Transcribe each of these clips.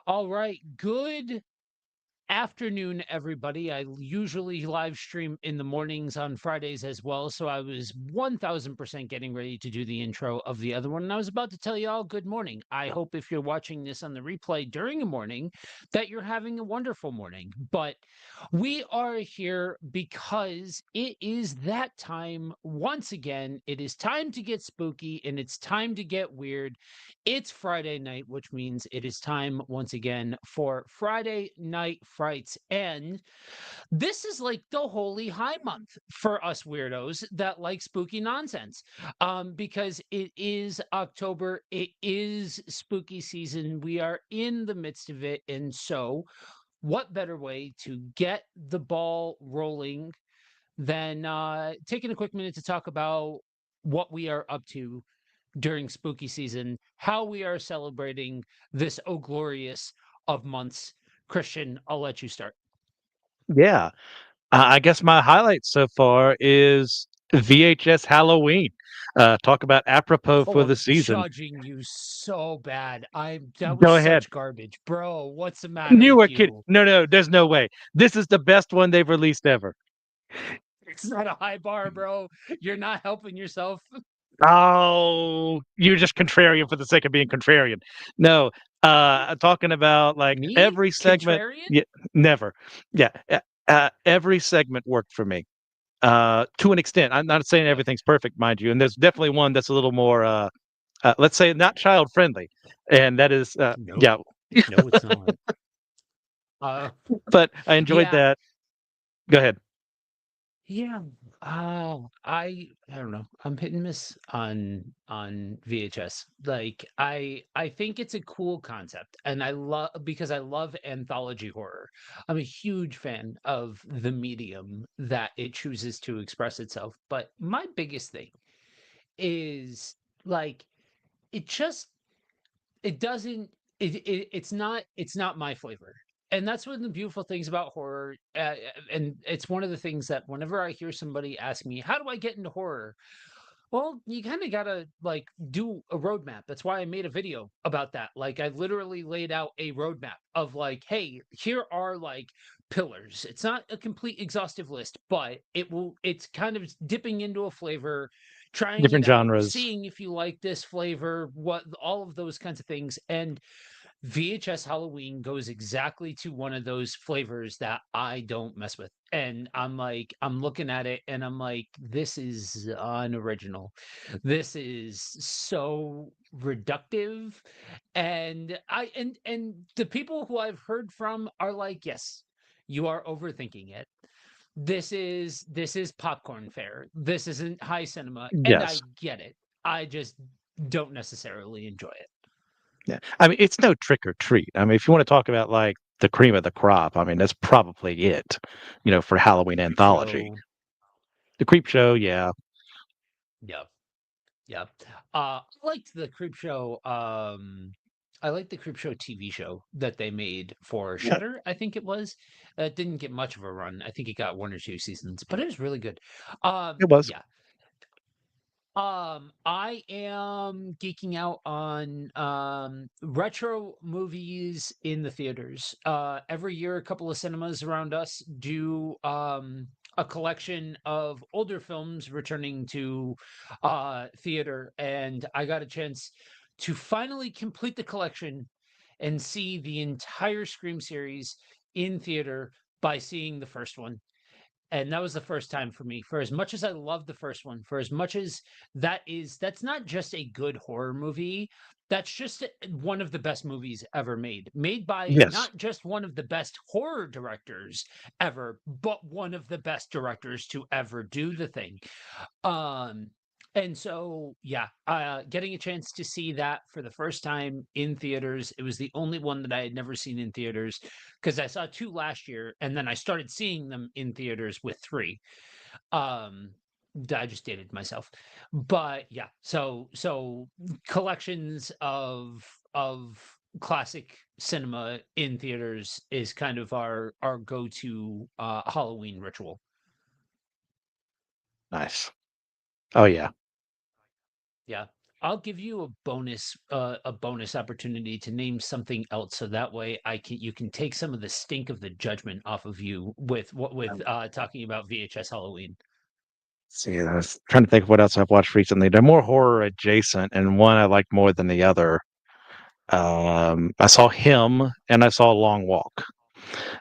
All right. Good afternoon, everybody. I usually live stream in the mornings on Fridays as well. So I was 1000% getting ready to do the intro of the other one. And I was about to tell you all good morning. I hope if you're watching this on the replay during a morning, that you're having a wonderful morning. But we are here because it is that time once again. It is time to get spooky and it's time to get weird. It's Friday night, which means it is time once again for Friday Night Frights. And this is like the holy high month for us weirdos that like spooky nonsense. Because it is October, it is spooky season. We are in the midst of it. And so, what better way to get the ball rolling than taking a quick minute to talk about what we are up to during spooky season, how we are celebrating this oh glorious of months. Christian, I'll let you start. Yeah. I guess my highlight so far is VHS Halloween. Talk about apropos Oh, for the I'm season. judging you so bad. That was Go ahead. such garbage. Bro, what's the matter You with were kidding. you? No, there's no way. This is the best one they've released ever. It's not a high bar, bro. You're not helping yourself. Oh, you're just contrarian for the sake of being contrarian. No, talking about like Me? every segment. Contrarian? Yeah, never. Yeah, every segment worked for me. To an extent. I'm not saying Yep. everything's perfect, mind you, and there's definitely one that's a little more, let's say, not child friendly, and that is, yeah. No. No, it's not. Uh But I enjoyed yeah. that. Go ahead. Yeah, I don't know. I'm hit and miss on VHS. Like I think it's a cool concept, and I love because I love anthology horror. I'm a huge fan of the medium that it chooses to express itself. But my biggest thing is like it just it doesn't it's not my flavor. And that's one of the beautiful things about horror. And it's one of the things that whenever I hear somebody ask me, how do I get into horror? Well, you kind of gotta like do a roadmap. That's why I made a video about that. Like I literally laid out a roadmap of like, hey, here are like pillars. It's not a complete exhaustive list, but it's kind of dipping into a flavor, trying it Different out, genres. seeing if you like this flavor, what all of those kinds of things. And VHS Halloween goes exactly to one of those flavors that I don't mess with. And I'm like, I'm looking at it and I'm like, this is unoriginal. This is so reductive. And and the people who I've heard from are like, yes, you are overthinking it. This is popcorn fare. This isn't high cinema. And I Yes. get it. I just don't necessarily enjoy it. Yeah. I mean, it's no trick or treat. I mean, if you want to talk about like the cream of the crop, I mean, that's probably it, for Halloween Creep anthology. show. The Creep Show, yeah. Yeah. Yeah. I liked the Creep Show. I liked the Creep Show TV show that they made for Yeah, Shudder. I think it was. It didn't get much of a run. I think it got one or two seasons, but it was really good. it was. Yeah. I am geeking out on retro movies in the theaters. Every year, a couple of cinemas around us do a collection of older films returning to theater, and I got a chance to finally complete the collection and see the entire Scream series in theater by seeing the first one. And that was the first time for me. For as much as I love the first one, for as much as that's not just a good horror movie, that's just one of the best movies ever made. Made by Yes. not just one of the best horror directors ever, but one of the best directors to ever do the thing. Um, and so, yeah, getting a chance to see that for the first time in theaters. It was the only one that I had never seen in theaters because I saw two last year, and then I started seeing them in theaters with three. Um, I just dated myself, but yeah. So collections of classic cinema in theaters is kind of our go to Halloween ritual. Nice. Oh, yeah. Yeah. I'll give you a bonus opportunity to name something else, so that way you can take some of the stink of the judgment off of you with what with talking about VHS Halloween. See, I was trying to think of what else I've watched recently. They're more horror adjacent, and one I like more than the other. I saw Him, and I saw Long Walk.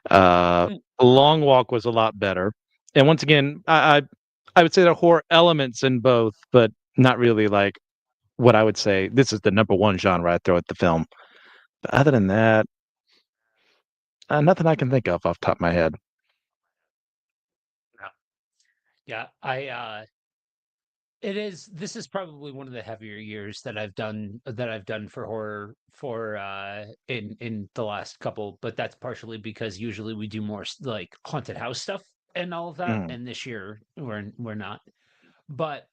Uh, Mm. Long Walk was a lot better, and once again, I would say there are horror elements in both, but not really like what I would say. This is the number one genre I throw at the film. But other than that, nothing I can think of off the top of my head. Yeah, yeah. This is probably one of the heavier years that I've done for horror for in the last couple, but that's partially because usually we do more like haunted house stuff and all of that, Mm. and this year we're not. But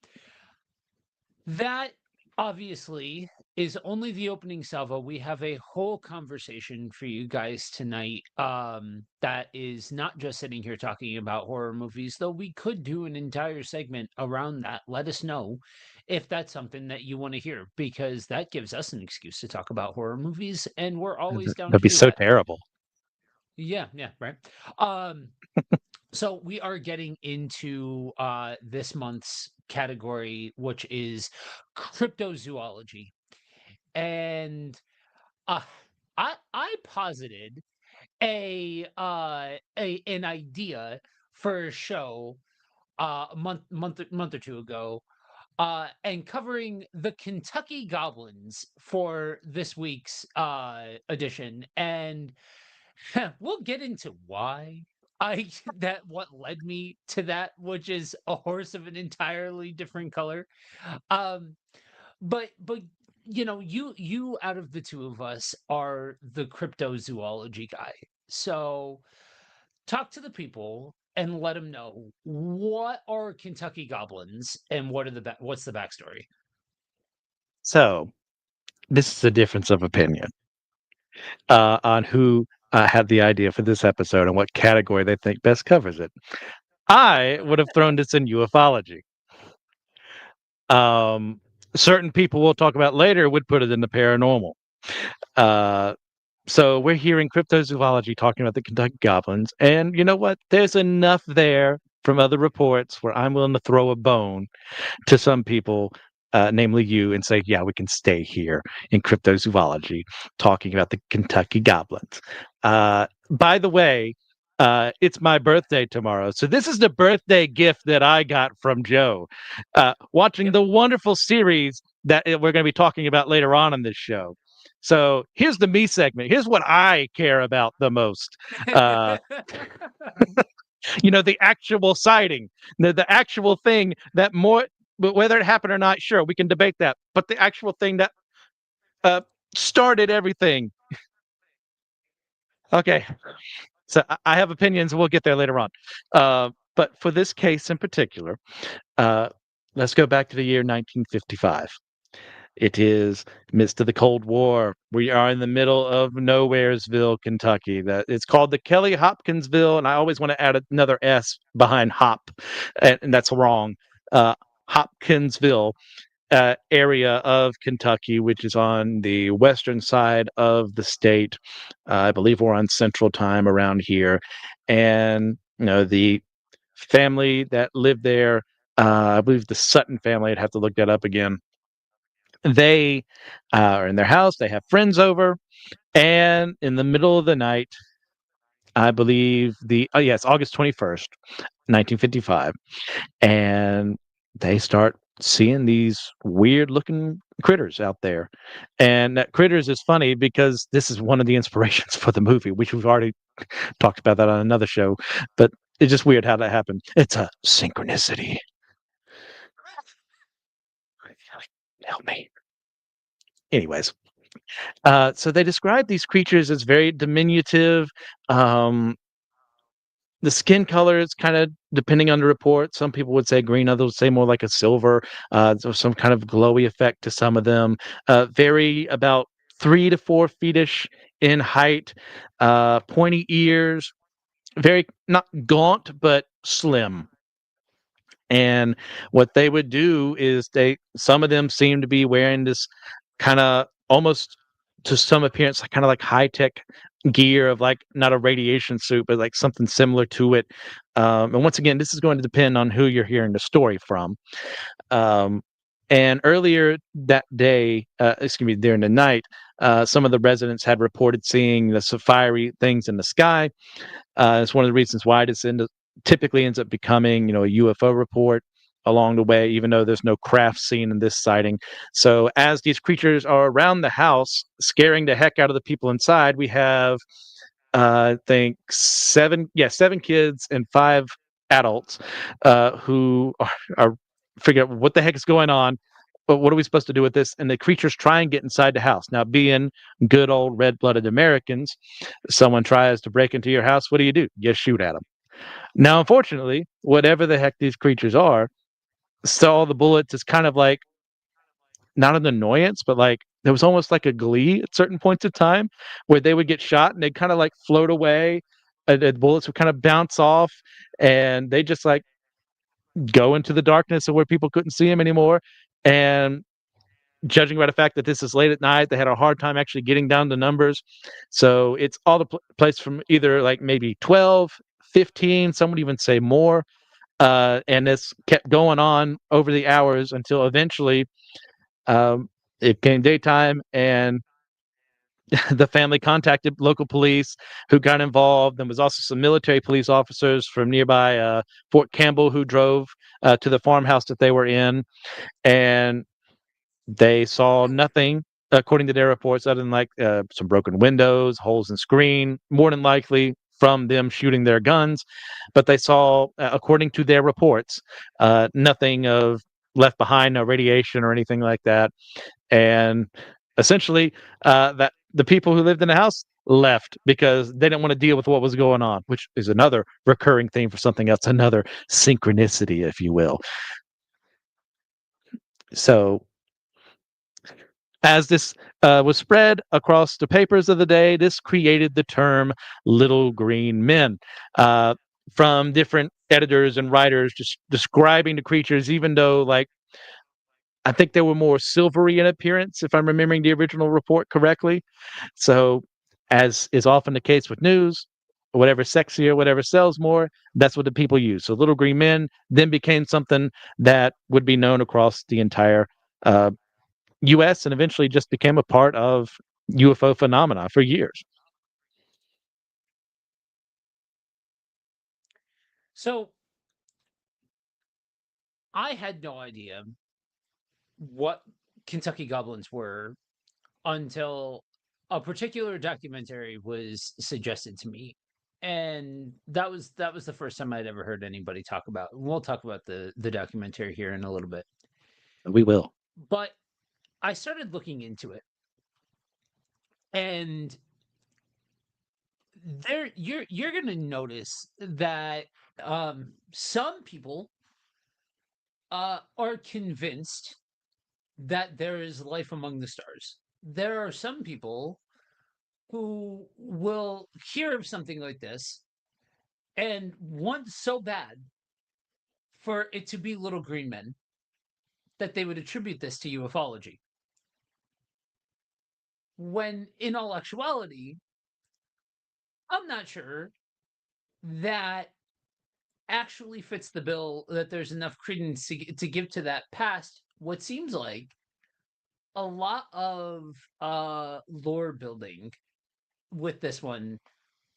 that obviously is only the opening salvo. We have a whole conversation for you guys tonight. That is not just sitting here talking about horror movies, though we could do an entire segment around that. Let us know if that's something that you want to hear, because that gives us an excuse to talk about horror movies, and we're always down That'd to be do so that. terrible. Yeah, yeah, right. Um, so we are getting into this month's category, which is cryptozoology. And uh, I posited a an idea for a show a month or two ago, and covering the Kentucky Goblins for this week's edition. And we'll get into why I that what led me to that, which is a horse of an entirely different color. Um, but you out of the two of us are the cryptozoology guy. So talk to the people and let them know, what are Kentucky Goblins and what's the backstory? So this is a difference of opinion on who had the idea for this episode and what category they think best covers it. I would have thrown this in ufology. Um, Certain people we'll talk about later would put it in the paranormal. Uh, so we're hearing cryptozoology talking about the Kentucky Goblins, and you know what? There's enough there from other reports where I'm willing to throw a bone to some people, namely you, and say, yeah, we can stay here in cryptozoology talking about the Kentucky Goblins. By the way, it's my birthday tomorrow. So this is the birthday gift that I got from Joe. Watching Yep. the wonderful series that we're going to be talking about later on in this show. So here's the me segment. Here's what I care about the most. Uh, the actual sighting, the actual thing that more, but whether it happened or not, sure, we can debate that. But the actual thing that uh, started everything. Okay, so I have opinions. We'll get there later on. But for this case in particular, uh, let's go back to the year 1955. It is midst of the Cold War. We are in the middle of Nowheresville, Kentucky. That it's called the Kelly Hopkinsville, and I always want to add another S behind Hop, and that's wrong. Hopkinsville area of Kentucky, which is on the western side of the state. I believe we're on Central Time around here, and the family that lived there. I believe the Sutton family. I'd have to look that up again. They are in their house. They have friends over, and in the middle of the night, I believe yes, August 21st, 1955, and they start seeing these weird looking critters out there. And that critters is funny because this is one of the inspirations for the movie, which we've already talked about that on another show. But it's just weird how that happened. It's a synchronicity. Help me. Anyways, so they describe these creatures as very diminutive. Um, the skin color is kind of depending on the report. Some people would say green, others would say more like a silver. So some kind of glowy effect to some of them. Vary about 3 to 4 feetish in height. Pointy ears. Very not gaunt, but slim. And what they would do is some of them seem to be wearing this kind of almost to some appearance kind of like high tech gear of like not a radiation suit, but like something similar to it. And once again, this is going to depend on who you're hearing the story from. Um, and earlier that day, excuse me, during the night, some of the residents had reported seeing the fiery things in the sky. It's one of the reasons why typically ends up becoming, a UFO report along the way, even though there's no craft seen in this sighting. So as these creatures are around the house, scaring the heck out of the people inside, we have, I think seven kids and five adults who are figuring out what the heck is going on. But what are we supposed to do with this? And the creatures try and get inside the house. Now, being good old red-blooded Americans, someone tries to break into your house. What do? You shoot at them. Now, unfortunately, whatever the heck these creatures are, saw the bullets is kind of like not an annoyance, but like there was almost like a glee at certain points of time where they would get shot and they'd kind of like float away. And the bullets would kind of bounce off and they just like go into the darkness of where people couldn't see them anymore. And judging by the fact that this is late at night, they had a hard time actually getting down the numbers. So it's all the place from either like maybe 12, 15, some would even say more. And this kept going on over the hours until eventually it came daytime and the family contacted local police who got involved. There was also some military police officers from nearby Fort Campbell who drove to the farmhouse that they were in. And they saw nothing, according to their reports, other than like some broken windows, holes in screen, more than likely from them shooting their guns. But they saw, according to their reports, nothing of left behind, no radiation or anything like that. And essentially, that the people who lived in the house left because they didn't want to deal with what was going on, which is another recurring theme for something else, another synchronicity, if you will. So as this was spread across the papers of the day, this created the term little green men uh, from different editors and writers just describing the creatures, even though, like, I think they were more silvery in appearance, if I'm remembering the original report correctly. So, as is often the case with news, whatever's sexier, whatever sells more, that's what the people use. So, little green men then became something that would be known across the entire uh, US and eventually just became a part of UFO phenomena for years. So I had no idea what Kentucky Goblins were until a particular documentary was suggested to me. And that was the first time I'd ever heard anybody talk about. We'll talk about the documentary here in a little bit. We will. But I started looking into it, and you're gonna notice that some people are convinced that there is life among the stars. There are some people who will hear of something like this and want so bad for it to be little green men that they would attribute this to ufology. When in all actuality, I'm not sure that actually fits the bill, that there's enough credence to give to that past what seems like a lot of lore building with this one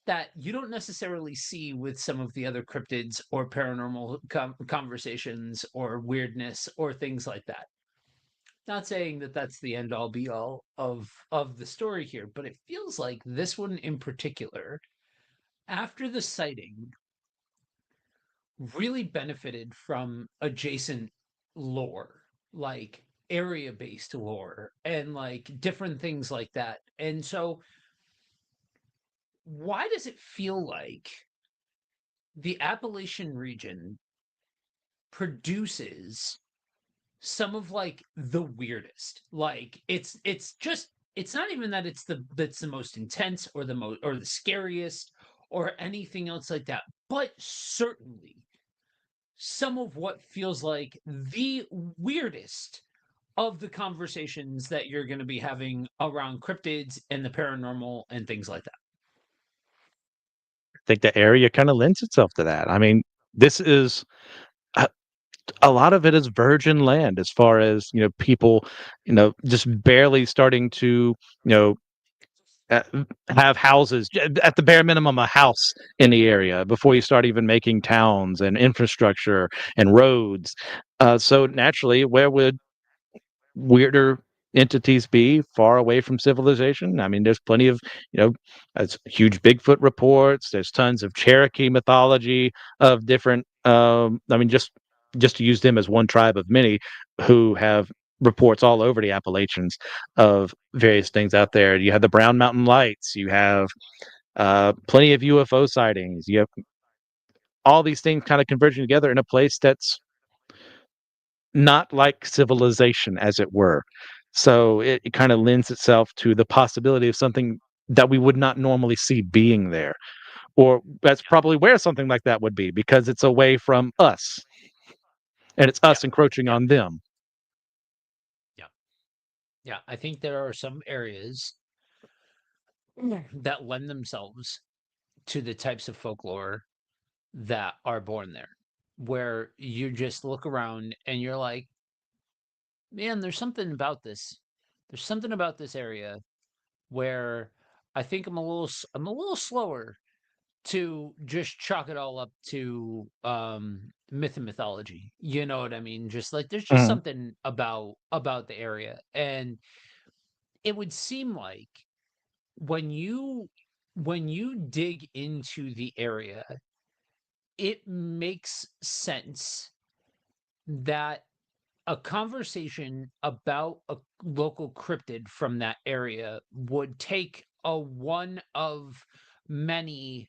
that you don't necessarily see with some of the other cryptids or paranormal conversations or weirdness or things like that. Not saying that that's the end all be all of the story here, but it feels like this one in particular, after the sighting, really benefited from adjacent lore, like area based lore and like different things like that. And so, why does it feel like the Appalachian region produces some of like the weirdest? Like it's just it's not even that that's the most intense or the most or the scariest or anything else like that, but certainly some of what feels like the weirdest of the conversations that you're going to be having around cryptids and the paranormal and things like that. I think the area kind of lends itself to that. I mean, this is a, a lot of it is virgin land as far as, people, just barely starting to, know, uh, have houses, at the bare minimum, a house in the area before you start even making towns and infrastructure and roads. So naturally, where would weirder entities be far away from civilization? I mean, there's plenty of, there's huge Bigfoot reports. There's tons of Cherokee mythology of different. I mean, just to use them as one tribe of many who have reports all over the Appalachians of various things out there. You have the Brown Mountain Lights. You have plenty of UFO sightings. You have all these things kind of converging together in a place that's not like civilization, as it were. So it kind of lends itself to the possibility of something that we would not normally see being there. Or that's Yeah. probably where something like that would be because it's away from us and it's Yeah. us encroaching Yeah. on them. Yeah. Yeah. I think there are some areas that lend themselves to the types of folklore that are born there, where you just look around and you're like, man, there's something about this. There's something about this area where I think I'm a little slower to just chalk it all up to myth and mythology. You know what I mean? Just like there's just Mhm. something about the area. And it would seem like when you dig into the area, it makes sense that a conversation about a local cryptid from that area would take a one of many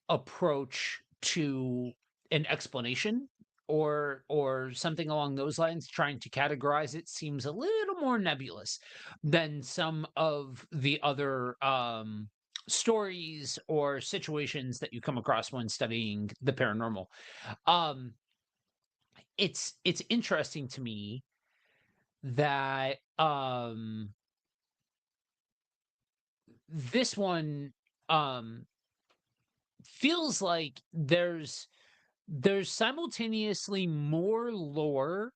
approach to an explanation or something along those lines. Trying to categorize it seems a little more nebulous than some of the other stories or situations that you come across when studying the paranormal. um it's interesting to me that this one um feels like there's simultaneously more lore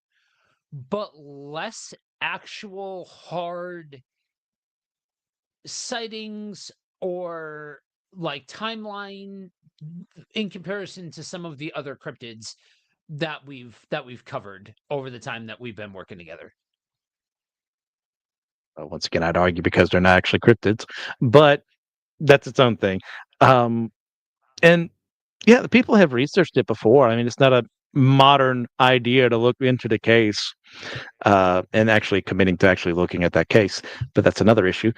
but less actual hard sightings or like timeline in comparison to some of the other cryptids that we've covered over the time that we've been working together. Once again, I'd argue because they're not actually cryptids, but that's its own thing. Um, and yeah, the people have researched it before. I mean, it's not a modern idea to look into the case and actually committing to actually looking at that case, but that's another issue.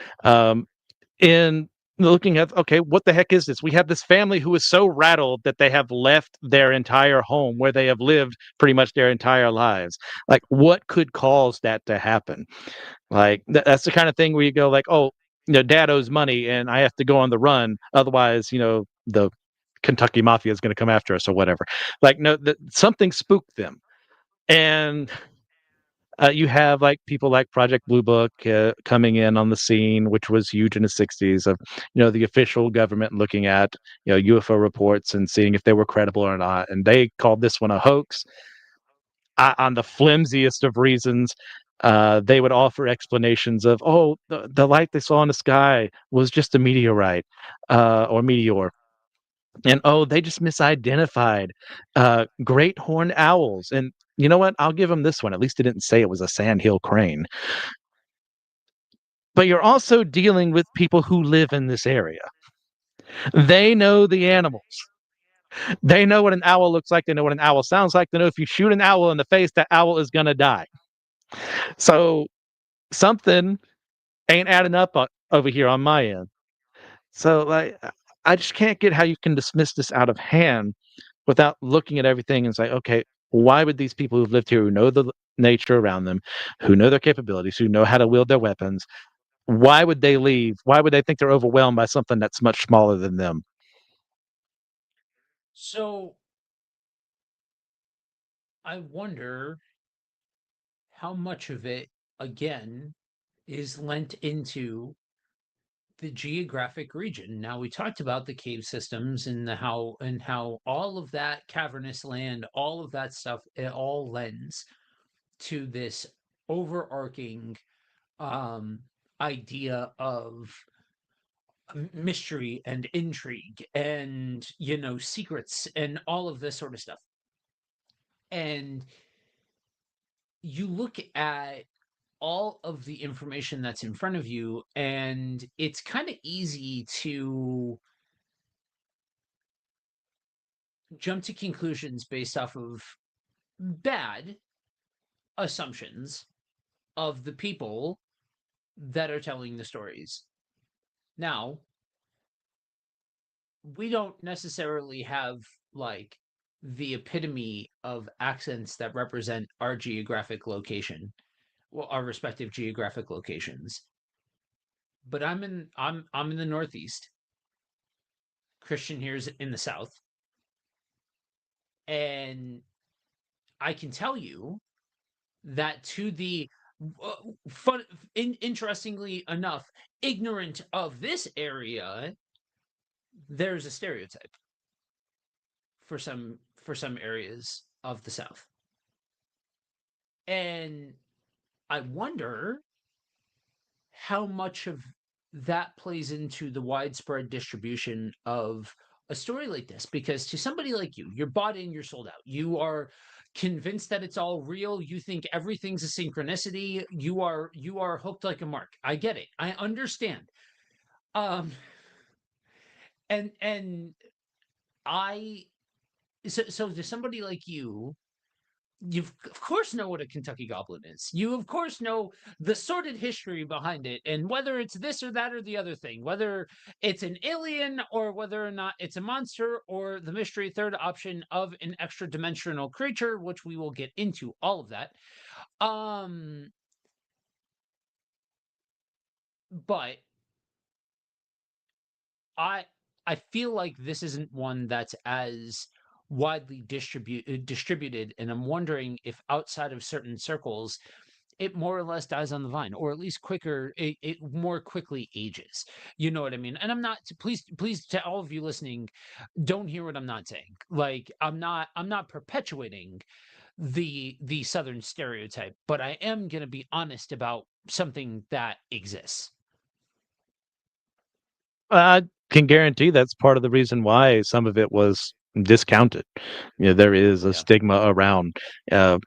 In looking at, okay, what the heck is this? We have this family who is so rattled that they have left their entire home where they have lived pretty much their entire lives. Like, what could cause that to happen? Like, that's the kind of thing where you go, like, oh, dad owes money and I have to go on the run. Otherwise, the Kentucky Mafia is going to come after us or whatever. Like, no, something spooked them. And you have like people like Project Blue Book coming in on the scene, which was huge in the '60s. Of the official government looking at UFO reports and seeing if they were credible or not, and they called this one a hoax on the flimsiest of reasons. They would offer explanations of, oh, the light they saw in the sky was just a meteorite or meteor. And oh, they just misidentified great horned owls. And you know what? I'll give them this one. At least it didn't say it was a sandhill crane. But you're also dealing with people who live in this area. They know the animals. They know what an owl looks like. They know what an owl sounds like. They know if you shoot an owl in the face, that owl is going to die. So something ain't adding up over here on my end. So like, I just can't get how you can dismiss this out of hand without looking at everything and say, okay, why would these people who've lived here, who know the nature around them, who know their capabilities, who know how to wield their weapons, why would they leave? Why would they think they're overwhelmed by something that's much smaller than them? So I wonder how much of it, again, is lent into the geographic region. Now we talked about the cave systems and how all of that cavernous land, all of that stuff, it all lends to this overarching um idea of mystery and intrigue and secrets and all of this sort of stuff. And you look at all of the information that's in front of you, and it's kind of easy to jump to conclusions based off of bad assumptions of the people that are telling the stories. Now, we don't necessarily have like the epitome of accents that represent our geographic location, well, our respective geographic locations. But I'm in the Northeast. Christian here's in the South, and I can tell you that to the uh, interestingly enough, ignorant of this area, there's a stereotype for some areas of the South, and I wonder how much of that plays into the widespread distribution of a story like this, because to somebody like you're bought in, you're sold out, you are convinced that it's all real, you think everything's a synchronicity, you are hooked like a mark. I get it, I understand. um and I so to somebody like you of course know what a Kentucky Goblin is. You of course know the sordid history behind it, and whether it's this or that or the other thing, whether it's an alien or whether or not it's a monster, or the mystery third option of an extra dimensional creature, which we will get into all of that. Um, but I I feel like this isn't one that's as widely distributed, and I'm wondering if outside of certain circles it more or less dies on the vine, or at least quicker, it more quickly ages. You know what I mean? And I'm not, please to all of you listening, don't hear what I'm not saying. Like I'm not perpetuating the Southern stereotype, but I am gonna be honest about something that exists. I can guarantee that's part of the reason why some of it was discounted. There is a Yeah. stigma around, uh,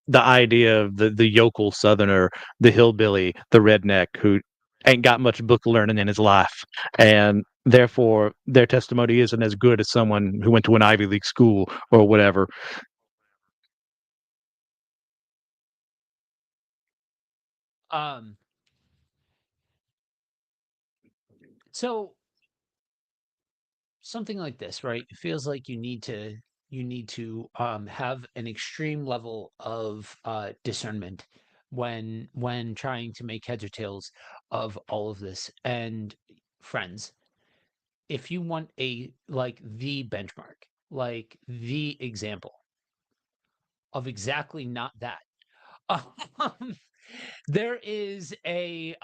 the idea of the yokel Southerner, the hillbilly, the redneck who ain't got much book learning in his life, and therefore their testimony isn't as good as someone who went to an Ivy League school or whatever. Um, so something like this, right? It feels like you need to have an extreme level of discernment when trying to make heads or tails of all of this. And friends, if you want a like the benchmark, like the example of exactly not that, um, there is a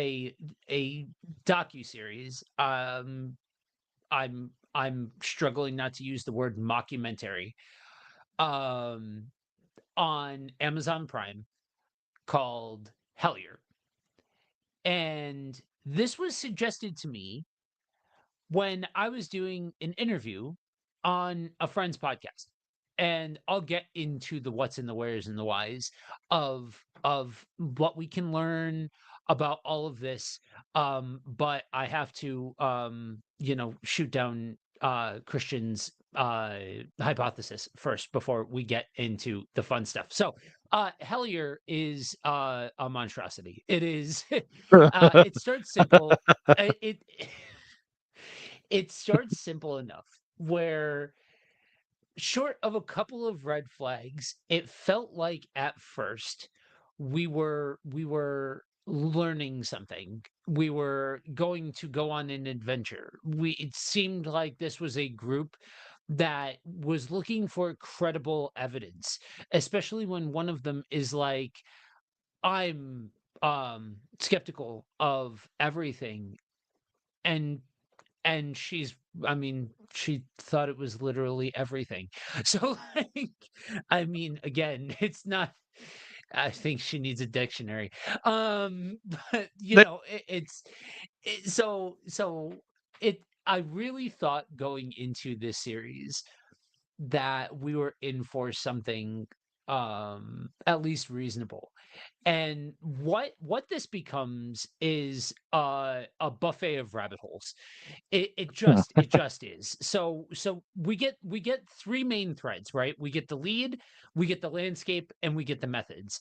a docu series. I'm struggling not to use the word mockumentary um on Amazon Prime called Hellier. And this was suggested to me when I was doing an interview on a friend's podcast. And I'll get into the what's in the where's and the whys of what we can learn about all of this. But I have to shoot down Christian's hypothesis first before we get into the fun stuff. So Hellier is a monstrosity. It is it starts simple. It it starts simple enough where, short of a couple of red flags, it felt like at first we were learning something. We were going to go on an adventure. We It seemed like this was a group that was looking for credible evidence, especially when one of them is like, I'm skeptical of everything, and she's, I mean, she thought it was literally everything. So like, I mean, again, it's not, I think she needs a dictionary. But you That know, so it, I really thought going into this series that we were in for something at least reasonable. And what this becomes is a buffet of rabbit holes. It just is. So we get three main threads, right? We get the lead, we get the landscape, and we get the methods.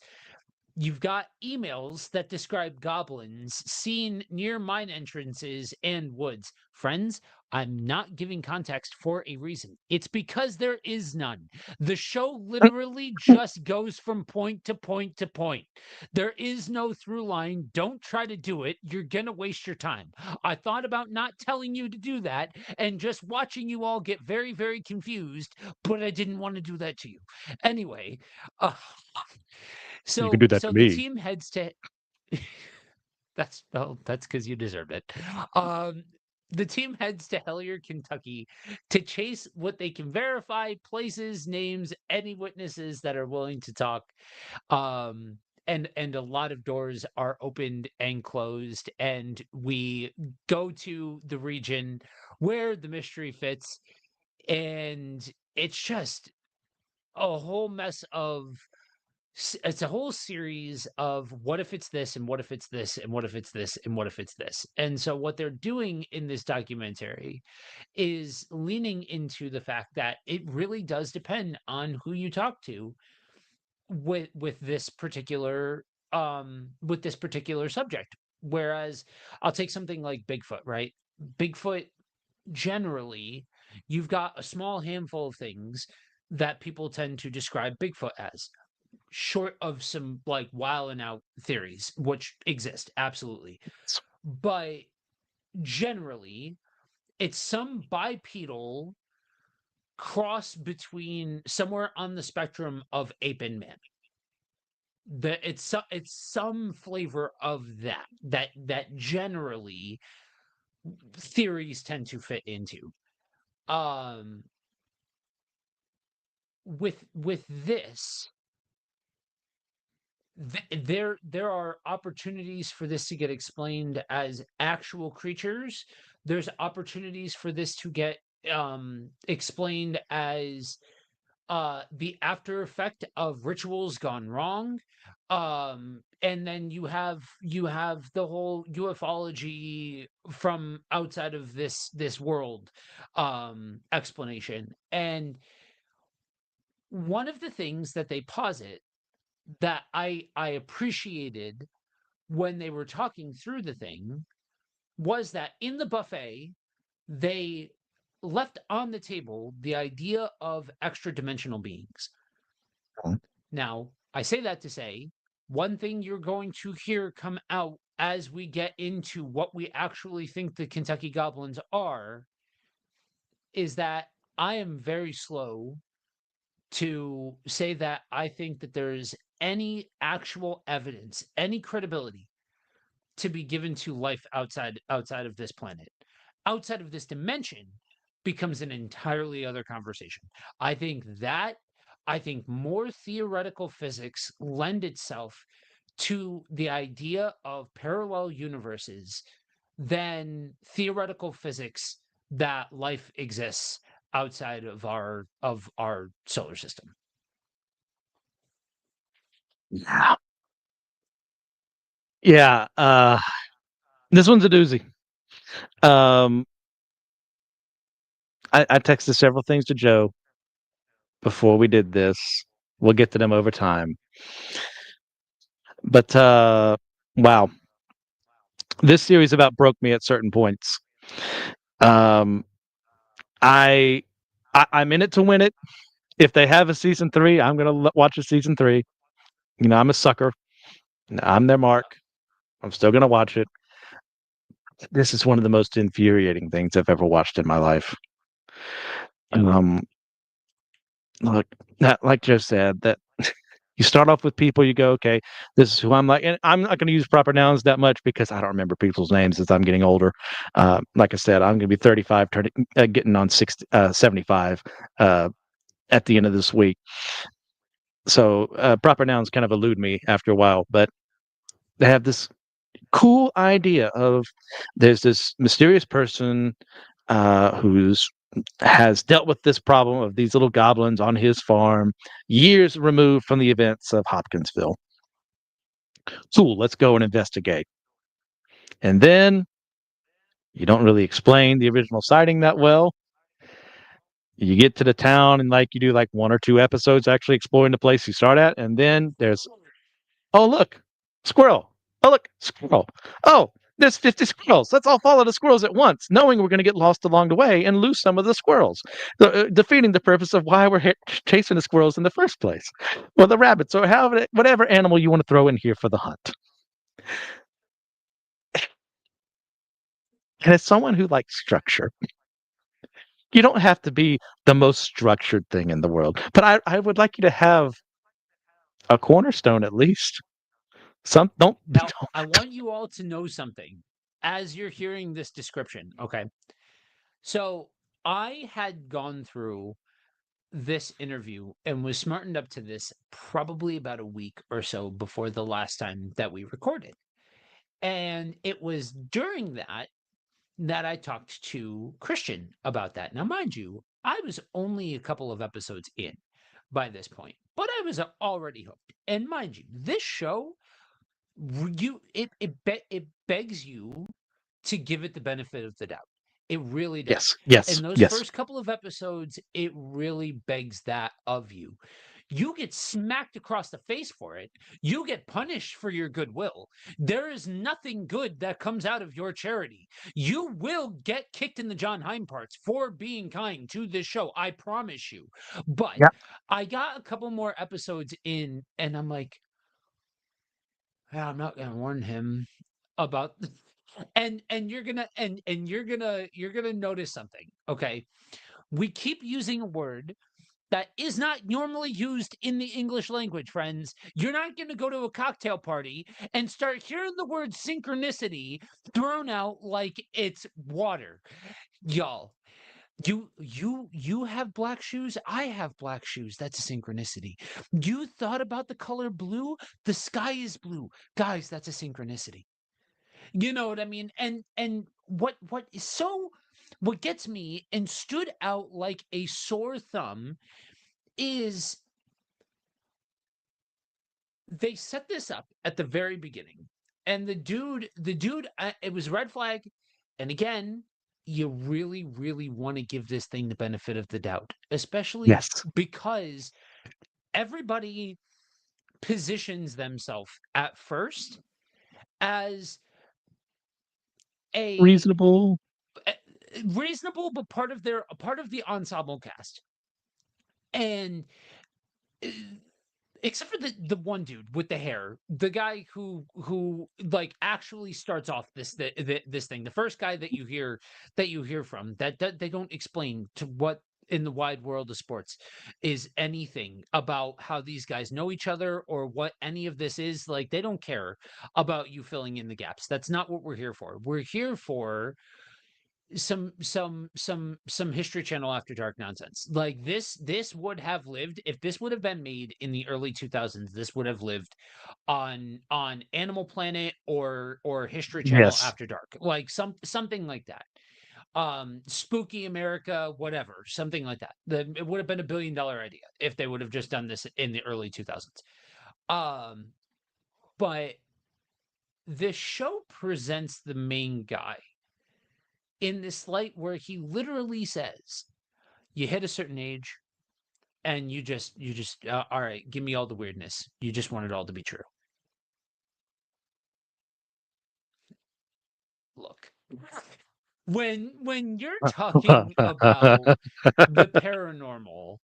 You've got emails that describe goblins seen near mine entrances and woods. Friends, I'm not giving context for a reason. It's because there is none. The show literally just goes from point to point to point. There is no through line. Don't try to do it. You're going to waste your time. I thought about not telling you to do that and just watching you all get very, very confused, but I didn't want to do that to you. Anyway, uh, you can so do that to so the me. team heads to that's, well, that's because you deserved it. Um, the team heads to Hellier, Kentucky to chase what they can verify, places, names, any witnesses that are willing to talk. Um, and a lot of doors are opened and closed, and we go to the region where the mystery fits, and it's just a whole mess of it's a whole series of what if it's this and what if it's this and what if it's this and what if it's this. And so what they're doing in this documentary is leaning into the fact that it really does depend on who you talk to with this particular subject. Whereas I'll take something like Bigfoot, right? Bigfoot, generally, you've got a small handful of things that people tend to describe Bigfoot as, short of some like wild and out theories, which exist, absolutely. But generally, it's some bipedal cross between somewhere on the spectrum of ape and man. It's some flavor of that generally theories tend to fit into. Um, with this, there are opportunities for this to get explained as actual creatures. There's opportunities for this to get explained as the after effect of rituals gone wrong. And then you have the whole ufology from outside of this world explanation. And one of the things that they posit that I appreciated when they were talking through the thing was that in the buffet, they left on the table the idea of extra dimensional beings. Now, I say that to say one thing you're going to hear come out as we get into what we actually think the Kentucky Goblins are is that I am very slow to say that I think that there's any actual evidence, any credibility to be given to life outside of this planet. Outside of this dimension becomes an entirely other conversation. I think that I think more theoretical physics lend itself to the idea of parallel universes than theoretical physics that life exists outside of our solar system. Yeah. Yeah. This one's a doozy. Um, I texted several things to Joe before we did this. We'll get to them over time. But wow, this series about broke me at certain points. Um, I, I'm in it to win it. If they have a season three, I'm gonna watch a season three. You know, I'm a sucker. I'm their mark. I'm still gonna watch it. This is one of the most infuriating things I've ever watched in my life. Yep. Look, that like Joe said, that you start off with people, you go, okay, this is who I'm like, and I'm not going to use proper nouns that much because I don't remember people's names as I'm getting older. Like I said, I'm going to be 35, getting on 75 at the end of this week. So proper nouns kind of elude me after a while, but they have this cool idea of there's this mysterious person who's has dealt with this problem of these little goblins on his farm years removed from the events of Hopkinsville. Cool, let's go and investigate. And then you don't really explain the original sighting that well. You get to the town and like you do like one or two episodes actually exploring the place you start at, and then there's, oh look, squirrel. Oh look, squirrel. Oh, there's 50 squirrels. Let's all follow the squirrels at once, knowing we're going to get lost along the way and lose some of the squirrels, defeating the purpose of why we're chasing the squirrels in the first place, or the rabbits, or however, whatever animal you want to throw in here for the hunt. And as someone who likes structure, you don't have to be the most structured thing in the world, but I would like you to have a cornerstone at least. Some don't. Now, I want you all to know something as you're hearing this description. Okay. So I had gone through this interview and was smartened up to this probably about a week or so before the last time that we recorded. And it was during that I talked to Christian about that. Now, mind you, I was only a couple of episodes in by this point, but I was already hooked. And mind you, this show, it begs you to give it the benefit of the doubt. It really does. Yes, yes, In those yes. first couple of episodes, it really begs that of you. You get smacked across the face for it. You get punished for your goodwill. There is nothing good that comes out of your charity. You will get kicked in the John Heim parts for being kind to this show. I promise you. But Yeah. I got a couple more episodes in, and I'm like, "Yeah, I'm not gonna warn him about and you're gonna notice something. Okay, we keep using a word that is not normally used in the English language, friends. You're not going to go to a cocktail party and start hearing the word synchronicity thrown out like it's water. Y'all, you have black shoes, I have black shoes. That's a synchronicity. You thought about the color blue? The sky is blue. Guys, that's a synchronicity. You know what I mean? And what is so what gets me and stood out like a sore thumb is they set this up at the very beginning. And the dude, it was red flag. And again, you really, really want to give this thing the benefit of the doubt, especially Yes. because everybody positions themselves at first as a Reasonable. eh, reasonable, but part of the ensemble cast. And uh, except for the one dude with the hair, the guy who like actually starts off this thing, the first guy that you hear from that they don't explain to what in the wide world of sports is anything about how these guys know each other or what any of this is. Like, they don't care about you filling in the gaps. That's not what we're here for. We're here for some History Channel After Dark nonsense. Like, this would have lived if this would have been made in the early 2000s. This would have lived on Animal Planet or History Channel Yes. After Dark, like something like that. Spooky America, whatever, something like that. It would have been $1 billion idea if they would have just done this in the early 2000s. um but this show presents the main guy in this light where he literally says, you hit a certain age and you just all right, give me all the weirdness. You just want it all to be true. Look, when you're talking about the paranormal,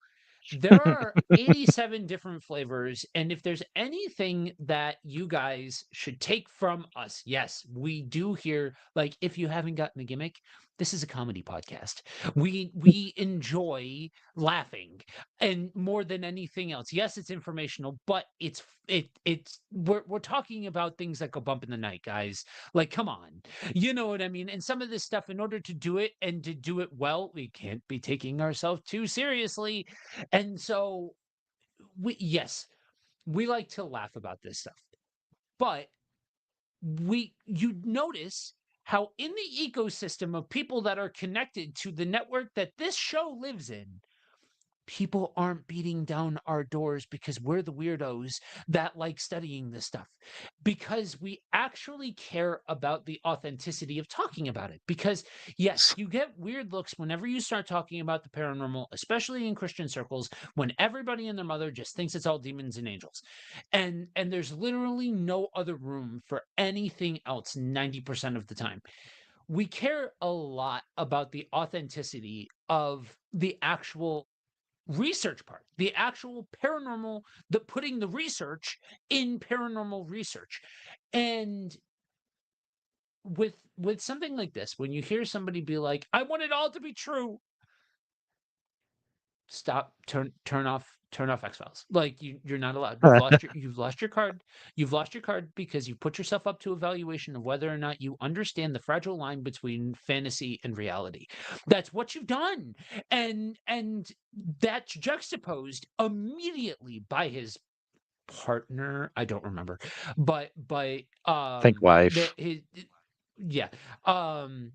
There are 87 different flavors, and if there's anything that you guys should take from us, yes, we do here. Like, if you haven't gotten the gimmick, this is a comedy podcast. We enjoy laughing, and more than anything else. Yes, it's informational, but it's we're talking about things that go bump in the night, guys. Like, come on. You know what I mean? And some of this stuff, in order to do it and to do it well, we can't be taking ourselves too seriously. And so yes, we like to laugh about this stuff. But you notice how in the ecosystem of people that are connected to the network that this show lives in, people aren't beating down our doors because we're the weirdos that like studying this stuff, because we actually care about the authenticity of talking about it. Because yes, you get weird looks whenever you start talking about the paranormal, especially in Christian circles, when everybody and their mother just thinks it's all demons and angels, and there's literally no other room for anything else 90% of the time. We care a lot about the authenticity of the actual research part, the actual paranormal, the putting the research in paranormal research. And with something like this, when you hear somebody be like, I want it all to be true, stop, turn off X-Files. Like, you're not allowed. You've lost your card. You've lost your card because you've put yourself up to evaluation of whether or not you understand the fragile line between fantasy and reality. That's what you've done. And that's juxtaposed immediately by his partner. I don't remember. But Think wife. yeah. Um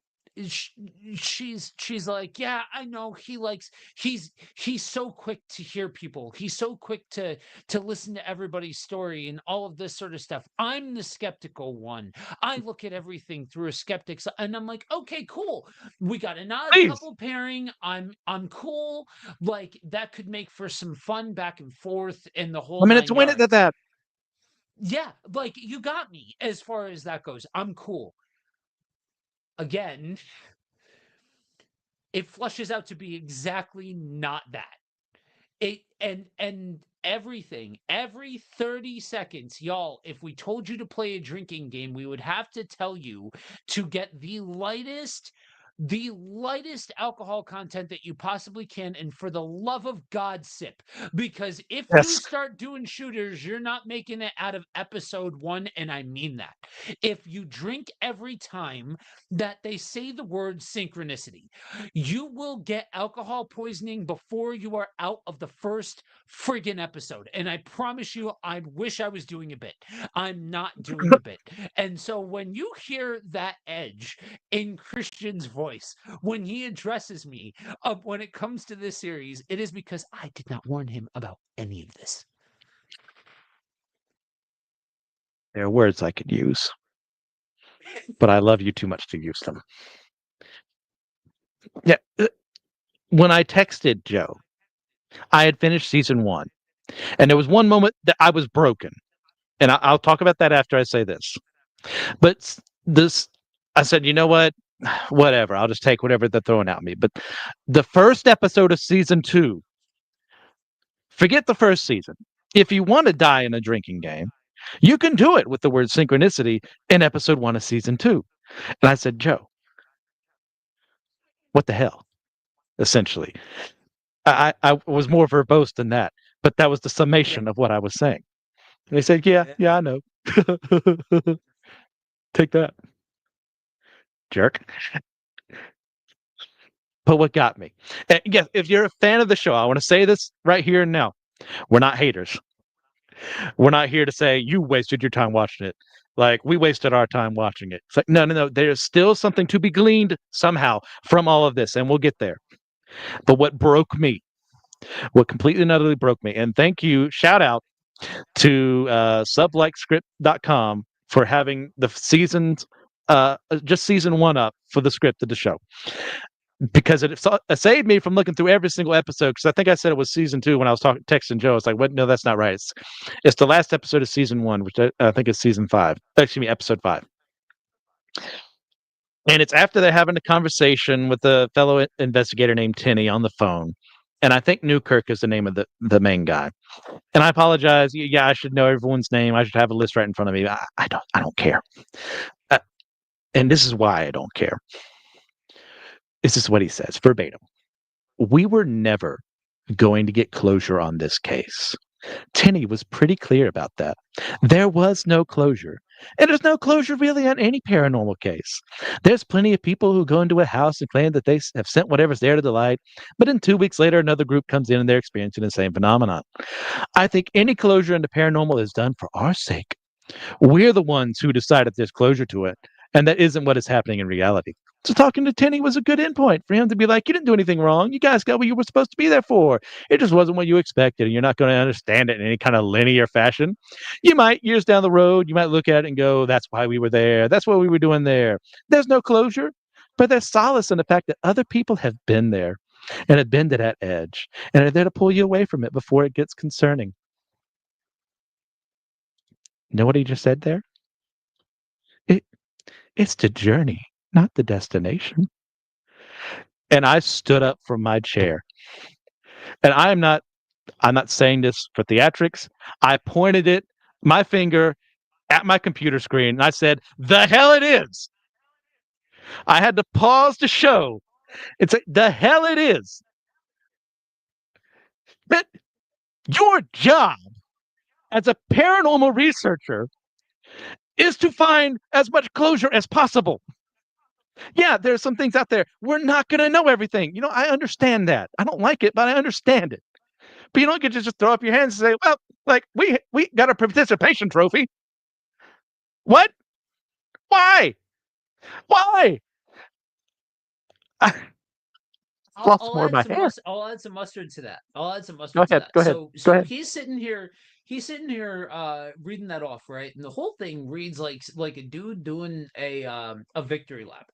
sh- she's like, yeah, I know he likes, he's so quick to hear people, he's so quick to listen to everybody's story and all of this sort of stuff. I'm the skeptical one. I look at everything through a skeptic's, and I'm like, okay, cool, we got an odd Please. couple pairing. I'm cool. Like, that could make for some fun back and forth in the whole I mean, it's nine a win at yards. that. Yeah, like, you got me as far as that goes. I'm cool. Again, it flushes out to be exactly not that. It and everything, every 30 seconds, y'all, if we told you to play a drinking game, we would have to tell you to get the lightest alcohol content that you possibly can, and for the love of God, sip. Because if you Yes. start doing shooters, you're not making it out of episode 1, and I mean that. If you drink every time that they say the word synchronicity, you will get alcohol poisoning before you are out of the first friggin' episode. And I promise you, I wish I was doing a bit. I'm not doing a bit. And so when you hear that edge in Christian's voice, when he addresses me when it comes to this series, it is because I did not warn him about any of this. There are words I could use, but I love you too much to use them. Yeah. When I texted Joe, I had finished season 1, and there was one moment that I was broken, and I'll talk about that after I say this. But this, I said, you know what? Whatever. I'll just take whatever they're throwing at me. But the first episode of season 2, forget the first season. If you want to die in a drinking game, you can do it with the word synchronicity in episode 1 of season 2. And I said, Joe, what the hell? Essentially, I was more verbose than that, but that was the summation of what I was saying. And they said, yeah, I know. Take that, jerk. But what got me? And yes, if you're a fan of the show, I want to say this right here and now. We're not haters. We're not here to say you wasted your time watching it. Like, we wasted our time watching it. It's like, no. There's still something to be gleaned somehow from all of this, and we'll get there. But what broke me, what completely and utterly broke me, and thank you, shout out to sublikescript.com for having the seasons, just season 1 up for the script of the show. Because it saved me from looking through every single episode. Because I think I said it was season 2 when I was texting Joe. It's like, what? No, that's not right. It's the last episode of season 1, which I think is season 5. Excuse me, episode 5. And it's after they're having a conversation with a fellow investigator named Tinny on the phone. and I think Newkirk is the name of the main guy. And I apologize. Yeah, I should know everyone's name. I should have a list right in front of me. I don't care. Uh, and this is why I don't care. This is what he says verbatim. We were never going to get closure on this case. Tenney was pretty clear about that. There was no closure. And there's no closure really on any paranormal case. There's plenty of people who go into a house and claim that they have sent whatever's there to the light, but then 2 weeks later, another group comes in and they're experiencing the same phenomenon. I think any closure in the paranormal is done for our sake. We're the ones who decided there's closure to it, and that isn't what is happening in reality. So talking to Tenney was a good endpoint for him to be like, you didn't do anything wrong. You guys got what you were supposed to be there for. It just wasn't what you expected, and you're not going to understand it in any kind of linear fashion. You might, years down the road, you might look at it and go, that's why we were there. That's what we were doing there. There's no closure, but there's solace in the fact that other people have been there and have been to that edge and are there to pull you away from it before it gets concerning. Know what he just said there? It, it's the journey, not the destination. And I stood up from my chair. And I'm not saying this for theatrics. I pointed my finger at my computer screen and I said, "The hell it is." I had to pause the show and say, "The hell it is." But your job as a paranormal researcher is to find as much closure as possible. Yeah, there's some things out there. We're not going to know everything. I understand that. I don't like it, but I understand it. But you don't get to just throw up your hands and say, well, like we got a participation trophy. What? Why? Why? I lost more of my hair. I'll add some mustard to that. I'll add some Go mustard to ahead. that. Go ahead. So Go so ahead. he's sitting here reading that off, right? And the whole thing reads like a dude doing a victory lap.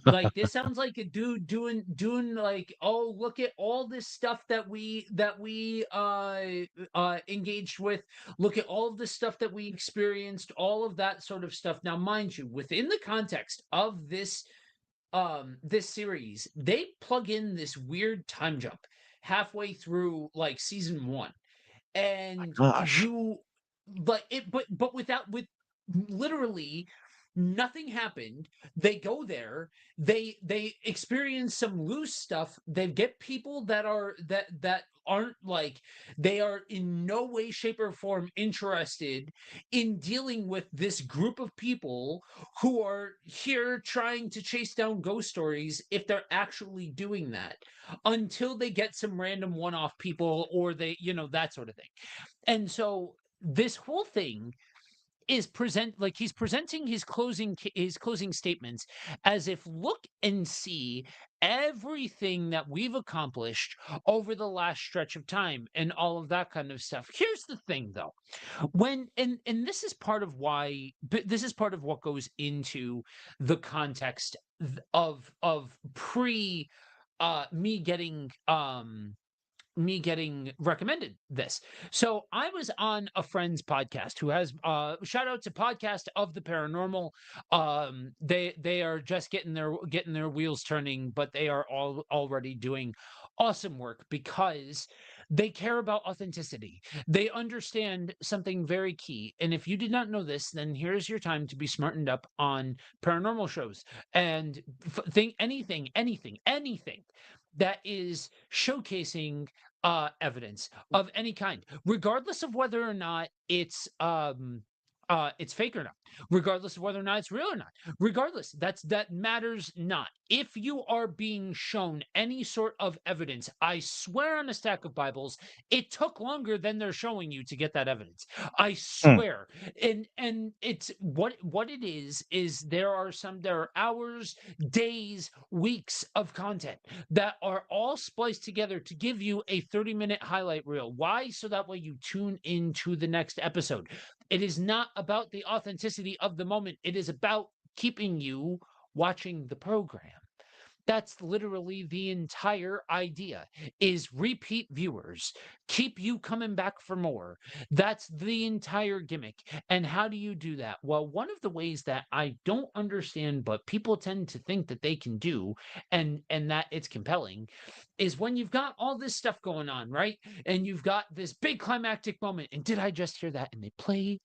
Like this sounds like a dude doing like, oh, look at all this stuff that we engaged with. Look at all of the stuff that we experienced, all of that sort of stuff. Now, mind you, within the context of this series, they plug in this weird time jump halfway through like season 1, and Gosh. you but it but without with literally nothing happened. They go there, they experience some loose stuff, they get people that aren't like, they are in no way shape or form interested in dealing with this group of people who are here trying to chase down ghost stories, if they're actually doing that, until they get some random one-off people, or they, that sort of thing. And so this whole thing is he's presenting his closing statements as if, look and see everything that we've accomplished over the last stretch of time and all of that kind of stuff. Here's the thing though, when and this is part of why, but this is part of what goes into the context of pre me getting recommended this. So I was on a friend's podcast who has shout out to Podcast of the Paranormal. They are just getting their wheels turning, but they are all already doing awesome work because they care about authenticity. They understand something very key. And if you did not know this, then here's your time to be smartened up on paranormal shows and think anything that is showcasing evidence of any kind, regardless of whether or not it's fake or not, regardless of whether or not it's real or not, regardless, that matters not. If you are being shown any sort of evidence, I swear on a stack of Bibles, it took longer than they're showing you to get that evidence. I Mm. swear. And it's what it is there are hours, days, weeks of content that are all spliced together to give you a 30-minute highlight reel. Why? So that way you tune into the next episode. It is not about the authenticity of the moment. It is about keeping you watching the program. That's literally the entire idea, is repeat viewers, keep you coming back for more. That's the entire gimmick. And how do you do that? Well, one of the ways that I don't understand, but people tend to think that they can do, and that it's compelling, is when you've got all this stuff going on, right? And you've got this big climactic moment. And did I just hear that? And they play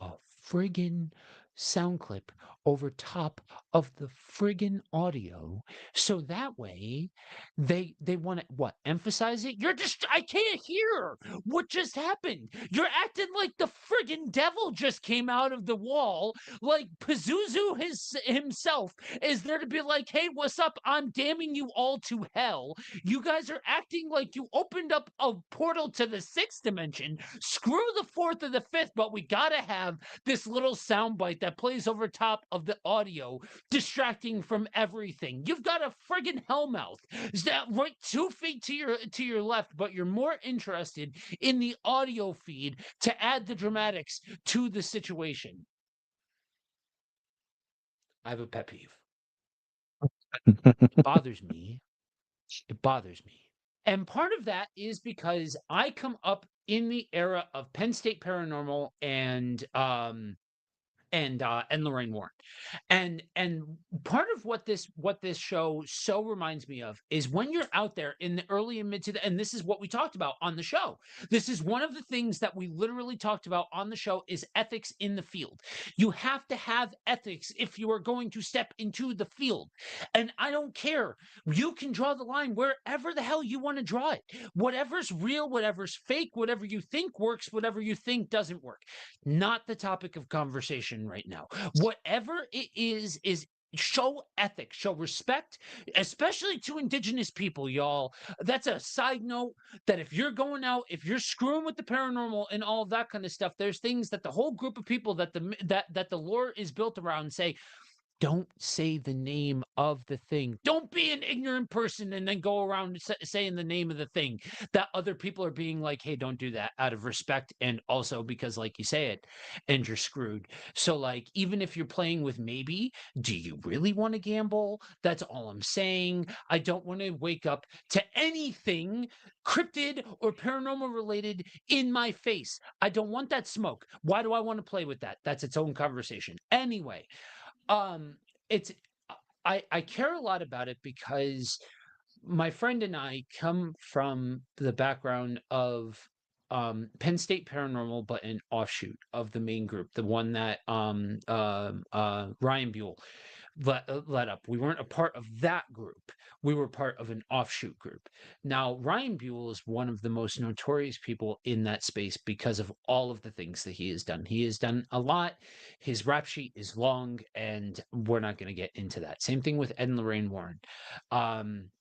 a friggin' sound clip over top of the friggin' audio, so that way they want to what, emphasize it. You're just, I can't hear what just happened. You're acting like the friggin' devil just came out of the wall, like Pazuzu himself is there to be like, hey, what's up, I'm damning you all to hell. You guys are acting like you opened up a portal to the sixth dimension. Screw the fourth or the fifth, but we gotta have this little soundbite that plays over top of the audio, distracting from everything. You've got a friggin' hellmouth that right 2 feet to your left, but you're more interested in the audio feed to add the dramatics to the situation. I have a pet peeve. It bothers me. It bothers me. And part of that is because I come up in the era of Penn State Paranormal and Lorraine Warren. And part of what this show so reminds me of is when you're out there in the early and mid to the, and this is what we talked about on the show. This is one of the things that we literally talked about on the show is ethics in the field. You have to have ethics if you are going to step into the field. And I don't care. You can draw the line wherever the hell you want to draw it. Whatever's real, whatever's fake, whatever you think works, whatever you think doesn't work. Not the topic of conversation right now. Whatever it is show ethics, show respect, especially to indigenous people, y'all. That's a side note that if you're going out, if you're screwing with the paranormal and all of that kind of stuff, there's things that the whole group of people that the lore is built around say, don't say the name of the thing. Don't be an ignorant person and then go around saying the name of the thing that other people are being like, hey, don't do that out of respect. And also because, like, you say it and you're screwed. So, like, even if you're playing with maybe, do you really want to gamble? That's all I'm saying. I don't want to wake up to anything cryptid or paranormal related in my face. I don't want that smoke. Why do I want to play with that? That's its own conversation. Anyway, it's I care a lot about it because my friend and I come from the background of Penn State Paranormal, but an offshoot of the main group, the one that Ryan Buell led up. We weren't a part of that group. We were part of an offshoot group. Now, Ryan Buell is one of the most notorious people in that space because of all of the things that he has done. He has done a lot. His rap sheet is long, and we're not going to get into that. Same thing with Ed and Lorraine Warren.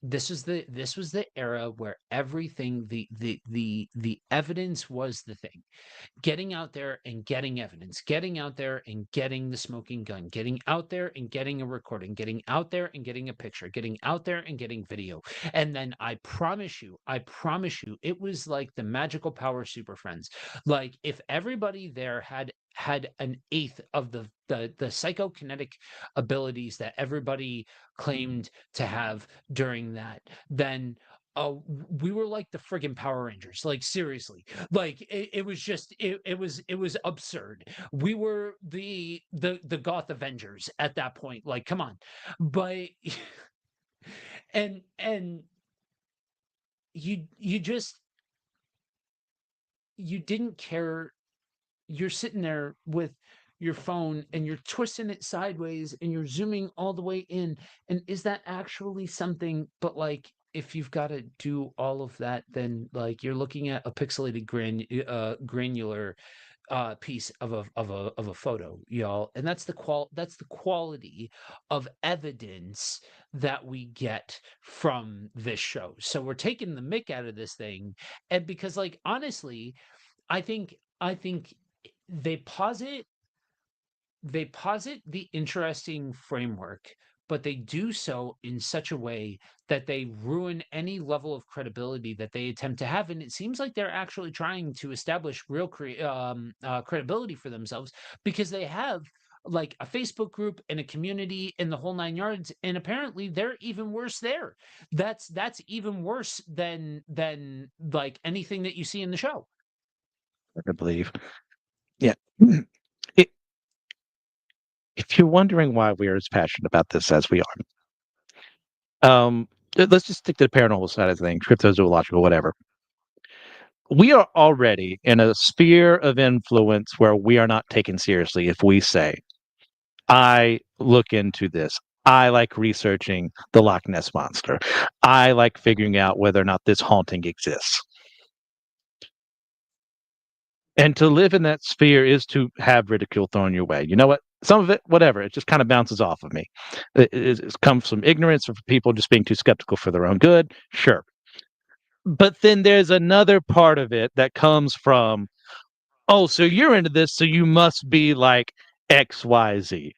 This was the era where everything the evidence was the thing. Getting out there and getting evidence, getting out there and getting the smoking gun, getting out there and getting a recording, getting out there and getting a picture, getting out there and getting video. And then I promise you, it was like the magical power Super Friends. Like if everybody there had an eighth of the psychokinetic abilities that everybody claimed to have during that, then we were like the friggin' Power Rangers. Like seriously, like it was just it was absurd. We were the Goth Avengers at that point. Like, come on, but and you just you didn't care. You're sitting there with your phone and you're twisting it sideways and you're zooming all the way in. And is that actually something? But like, if you've got to do all of that, then like you're looking at a pixelated granular piece of a photo, y'all. And that's the quality of evidence that we get from this show. So we're taking the mick out of this thing, and because like honestly, I think they posit the interesting framework, but they do so in such a way that they ruin any level of credibility that they attempt to have. And it seems like they're actually trying to establish real credibility for themselves because they have like a Facebook group and a community and the whole 9 yards. And apparently they're even worse there. That's even worse than like anything that you see in the show. I believe. Yeah. It, if you're wondering why we are as passionate about this as we are, let's just stick to the paranormal side of things, cryptozoological, whatever. We are already in a sphere of influence where we are not taken seriously if we say, I look into this. I like researching the Loch Ness Monster. I like figuring out whether or not this haunting exists. And to live in that sphere is to have ridicule thrown your way. You know what? Some of it, whatever, it just kind of bounces off of me. It comes from ignorance or from people just being too skeptical for their own good. Sure. But then there's another part of it that comes from, oh, so you're into this, so you must be like XYZ.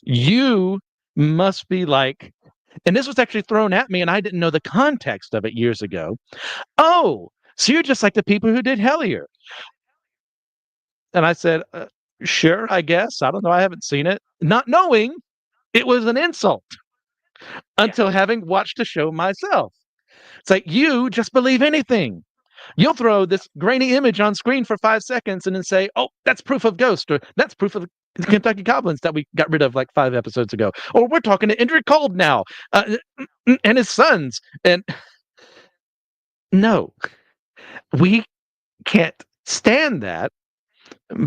You must be like, and this was actually thrown at me, and I didn't know the context of it years ago. Oh, so you're just like the people who did Hellier. And I said, sure, I guess. I don't know. I haven't seen it. Not knowing it was an insult Yeah. until having watched the show myself. It's like, you just believe anything. You'll throw this grainy image on screen for 5 seconds and then say, oh, that's proof of ghost, or that's proof of the Kentucky Goblins that we got rid of like 5 episodes ago. Or we're talking to Indrid Cold now and his sons. And no, we can't stand that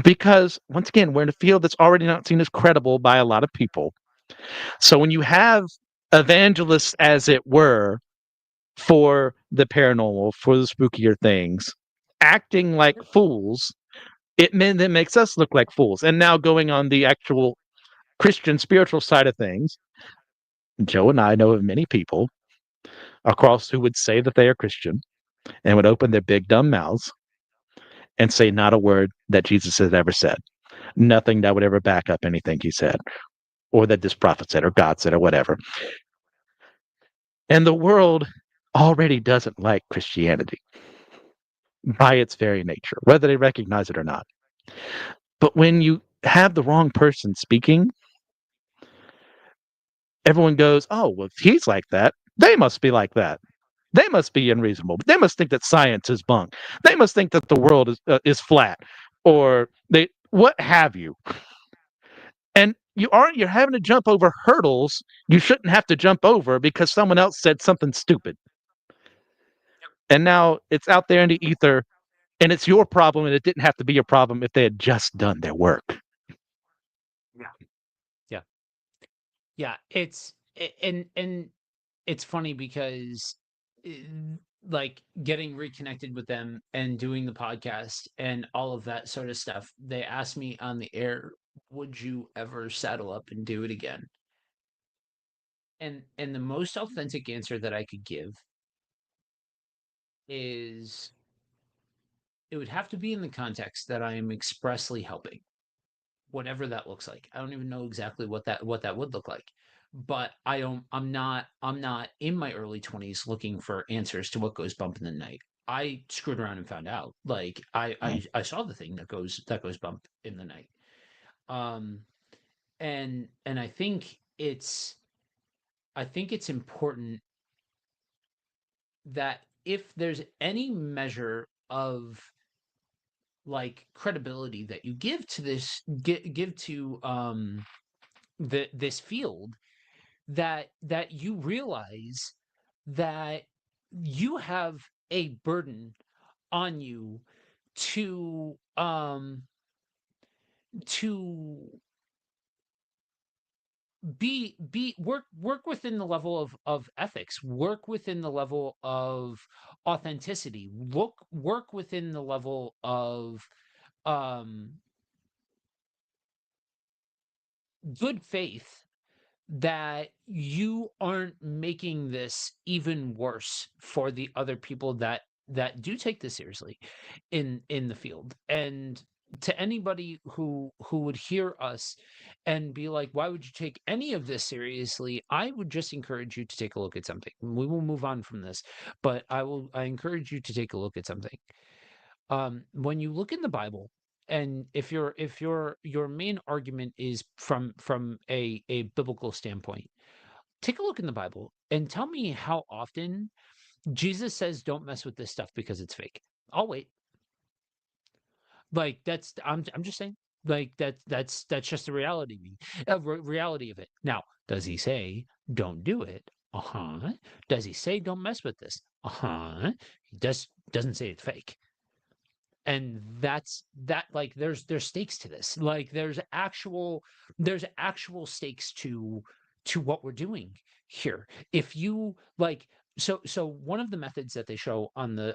because, once again, we're in a field that's already not seen as credible by a lot of people. So when you have evangelists, as it were, for the paranormal, for the spookier things, acting like fools, that makes us look like fools. And now going on the actual Christian spiritual side of things, Joe and I know of many people across who would say that they are Christian and would open their big dumb mouths and say not a word that Jesus has ever said, nothing that would ever back up anything he said, or that this prophet said, or God said, or whatever. And the world already doesn't like Christianity by its very nature, whether they recognize it or not. But when you have the wrong person speaking, everyone goes, oh, well, if he's like that, they must be like that. They must be unreasonable. They must think that science is bunk. They must think that the world is flat, or they what have you. And you're having to jump over hurdles you shouldn't have to jump over because someone else said something stupid. And now it's out there in the ether, and it's your problem, and it didn't have to be your problem if they had just done their work. Yeah. Yeah. Yeah. And it's funny because eh, like getting reconnected with them and doing the podcast and all of that sort of stuff, they asked me on the air, would you ever saddle up and do it again? And the most authentic answer that I could give is it would have to be in the context that I am expressly helping, whatever that looks like. I don't even know exactly what that would look like. But I'm not in my early 20s looking for answers to what goes bump in the night. I screwed around and found out. Like I saw the thing that goes bump in the night. Um and I think it's important that if there's any measure of like credibility that you give to give to this field, that you realize that you have a burden on you to be work within the level of ethics, work within the level of authenticity, work within the level of um good faith, that you aren't making this even worse for the other people that do take this seriously in the field. And to anybody who would hear us and be like, why would you take any of this seriously, I would just encourage you to take a look at something. We will move on from this, but I encourage you to take a look at something. When you look in the Bible and if your main argument is from a biblical standpoint, take a look in the Bible and tell me how often Jesus says don't mess with this stuff because it's fake. I'll wait. Like I'm just saying. Like that's just the reality of it. Now, does he say don't do it? Uh-huh. Does he say don't mess with this? Uh-huh. He doesn't say it's fake. And that's that, like there's stakes to this. Like there's actual stakes to what we're doing here. If you like, so one of the methods that they show on the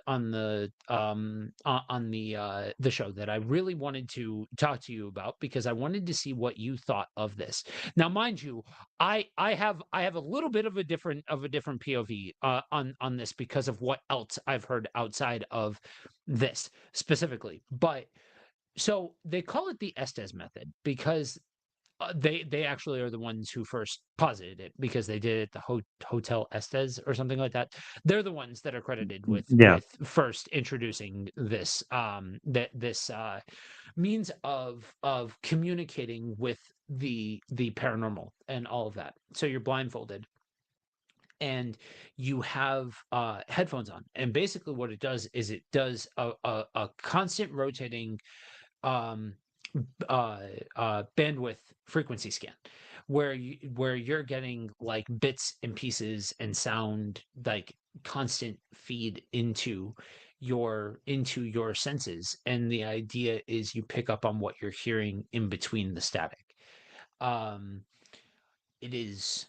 show that I really wanted to talk to you about, because I wanted to see what you thought of this. Now, mind you, I have a little bit of a different POV on this because of what else I've heard outside of this specifically. But so they call it the Estes method because they actually are the ones who first posited it, because they did it at the Hotel Estes or something like that. They're the ones that are credited with Yeah. first introducing this this means of communicating with the paranormal and all of that. So you're blindfolded and you have headphones on, and basically what it does is it does a constant rotating um bandwidth frequency scan, where you're getting like bits and pieces and sound, like constant feed into your senses, and the idea is you pick up on what you're hearing in between the static. um it is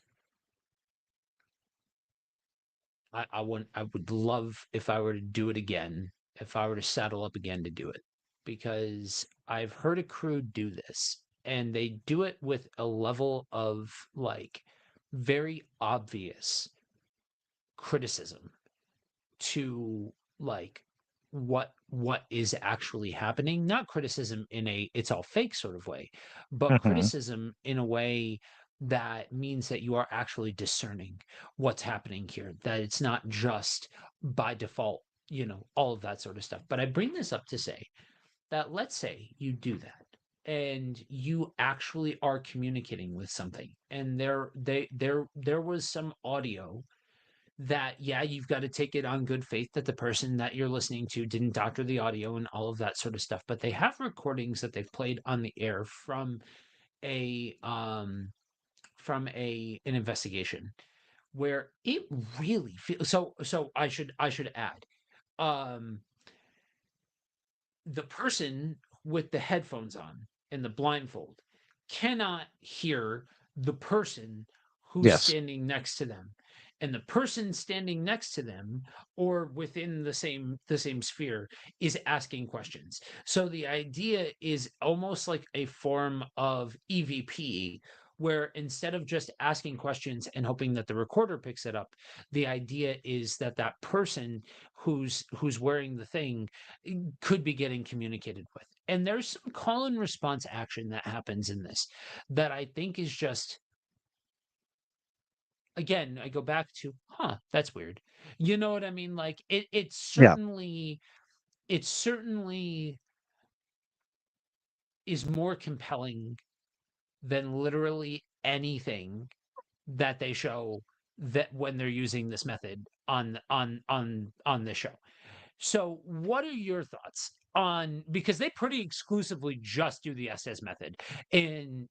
I would love if I were to do it again, if I were to saddle up again to do it, because I've heard a crew do this and they do it with a level of like very obvious criticism to like what is actually happening. Not criticism in a it's all fake sort of way, but Mhm. criticism in a way that means that you are actually discerning what's happening here, that it's not just by default, all of that sort of stuff. But I bring this up to say that, let's say you do that and you actually are communicating with something, and there was some audio that, yeah, you've got to take it on good faith that the person that you're listening to didn't doctor the audio and all of that sort of stuff. But they have recordings that they've played on the air a from an investigation where it really feels so. I should add, um the person with the headphones on and the blindfold cannot hear the person who's Yes. standing next to them, and the person standing next to them or within the same sphere is asking questions. So the idea is almost like a form of EVP, where instead of just asking questions and hoping that the recorder picks it up, the idea is that that person who's wearing the thing could be getting communicated with. And there's some call and response action that happens in this that I think is just, again, I go back to, that's weird. You know what I mean? Like Yeah. it certainly is more compelling than literally anything that they show, that when they're using this method on the show. So, what are your thoughts on, because they pretty exclusively just do the SS method in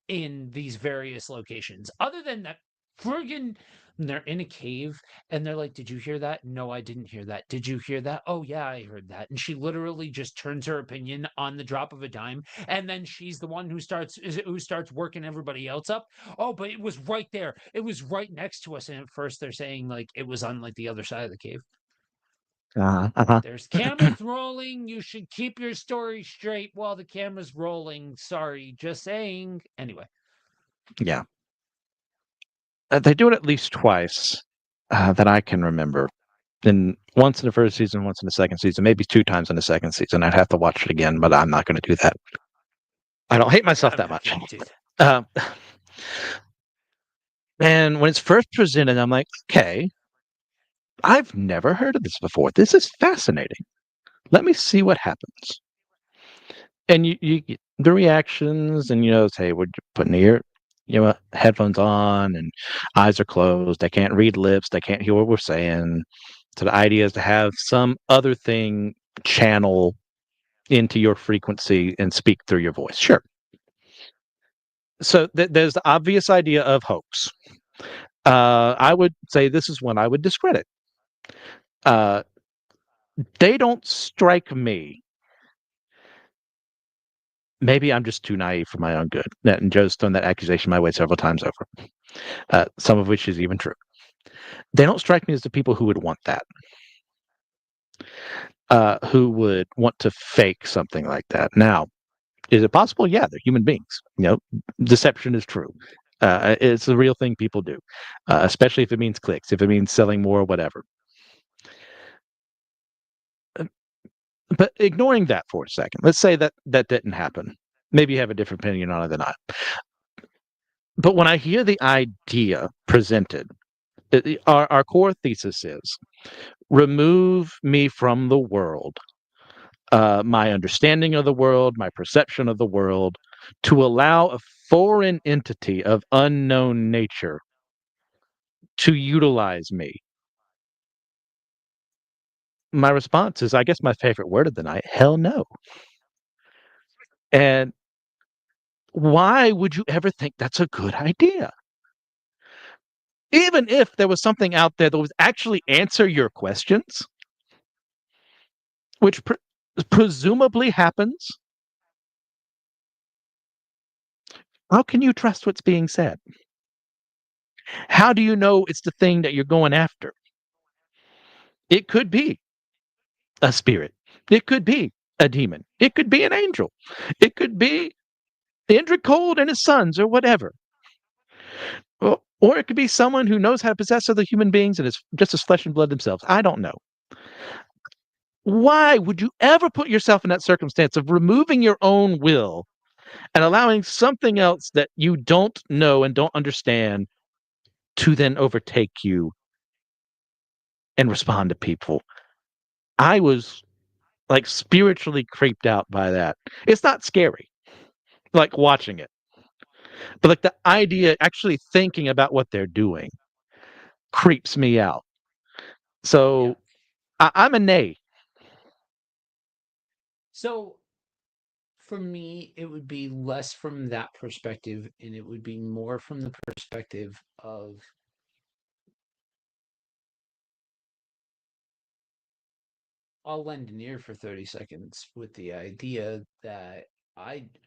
these various locations. Other than that, friggin' they're in a cave and they're like, "Did you hear that? No, I didn't hear that. Did you hear that? Oh yeah, I heard that." And she literally just turns her opinion on the drop of a dime, and then she's the one who starts working everybody else up. Oh, but it was right there. It was right next to us. And at first they're saying like it was on like the other side of the cave. Uh-huh. Uh-huh. There's cameras rolling. You should keep your story straight while the camera's rolling. Sorry, just saying. Anyway, Yeah. They do it at least twice that I can remember. And once in the first season, once in the second season, maybe two times in the second season. I'd have to watch it again, but I'm not going to do that. I don't hate myself I'm that not much. going to do that. Um, and when it's first presented, I'm like, okay, I've never heard of this before. This is fascinating. Let me see what happens. and you get the reactions, and say we're putting headphones on, and eyes are closed. They can't read lips. They can't hear what we're saying. So the idea is to have some other thing channel into your frequency and speak through your voice. Sure. So there's the obvious idea of hoax. I would say this is one I would discredit. Uh, they don't strike me. Maybe I'm just too naive for my own good. And Joe's thrown that accusation my way several times over, some of which is even true. They don't strike me as the people who would want that, who would want to fake something like that. Now, is it possible? Yeah, they're human beings. Deception is true. It's a real thing people do, especially if it means clicks, if it means selling more, whatever. But ignoring that for a second, let's say that didn't happen. Maybe you have a different opinion on it than I. But when I hear the idea presented, our core thesis is remove me from the world, my understanding of the world, my perception of the world, to allow a foreign entity of unknown nature to utilize me. My response is, I guess, my favorite word of the night: hell no. And why would you ever think that's a good idea? Even if there was something out there that would actually answer your questions, which presumably happens, how can you trust what's being said? How do you know it's the thing that you're going after? It could be a spirit. It could be a demon. It could be an angel. It could be Indra Cold and his sons or whatever. Or it could be someone who knows how to possess other human beings and is just as flesh and blood themselves. I don't know. Why would you ever put yourself in that circumstance of removing your own will and allowing something else that you don't know and don't understand to then overtake you and respond to people? I was like spiritually creeped out by that. It's not scary, like watching it, but like the idea, actually thinking about what they're doing, creeps me out. Yeah. So I'm a nay. So for me, it would be less from that perspective, and it would be more from the perspective of I'll lend an ear for 30 seconds with the idea that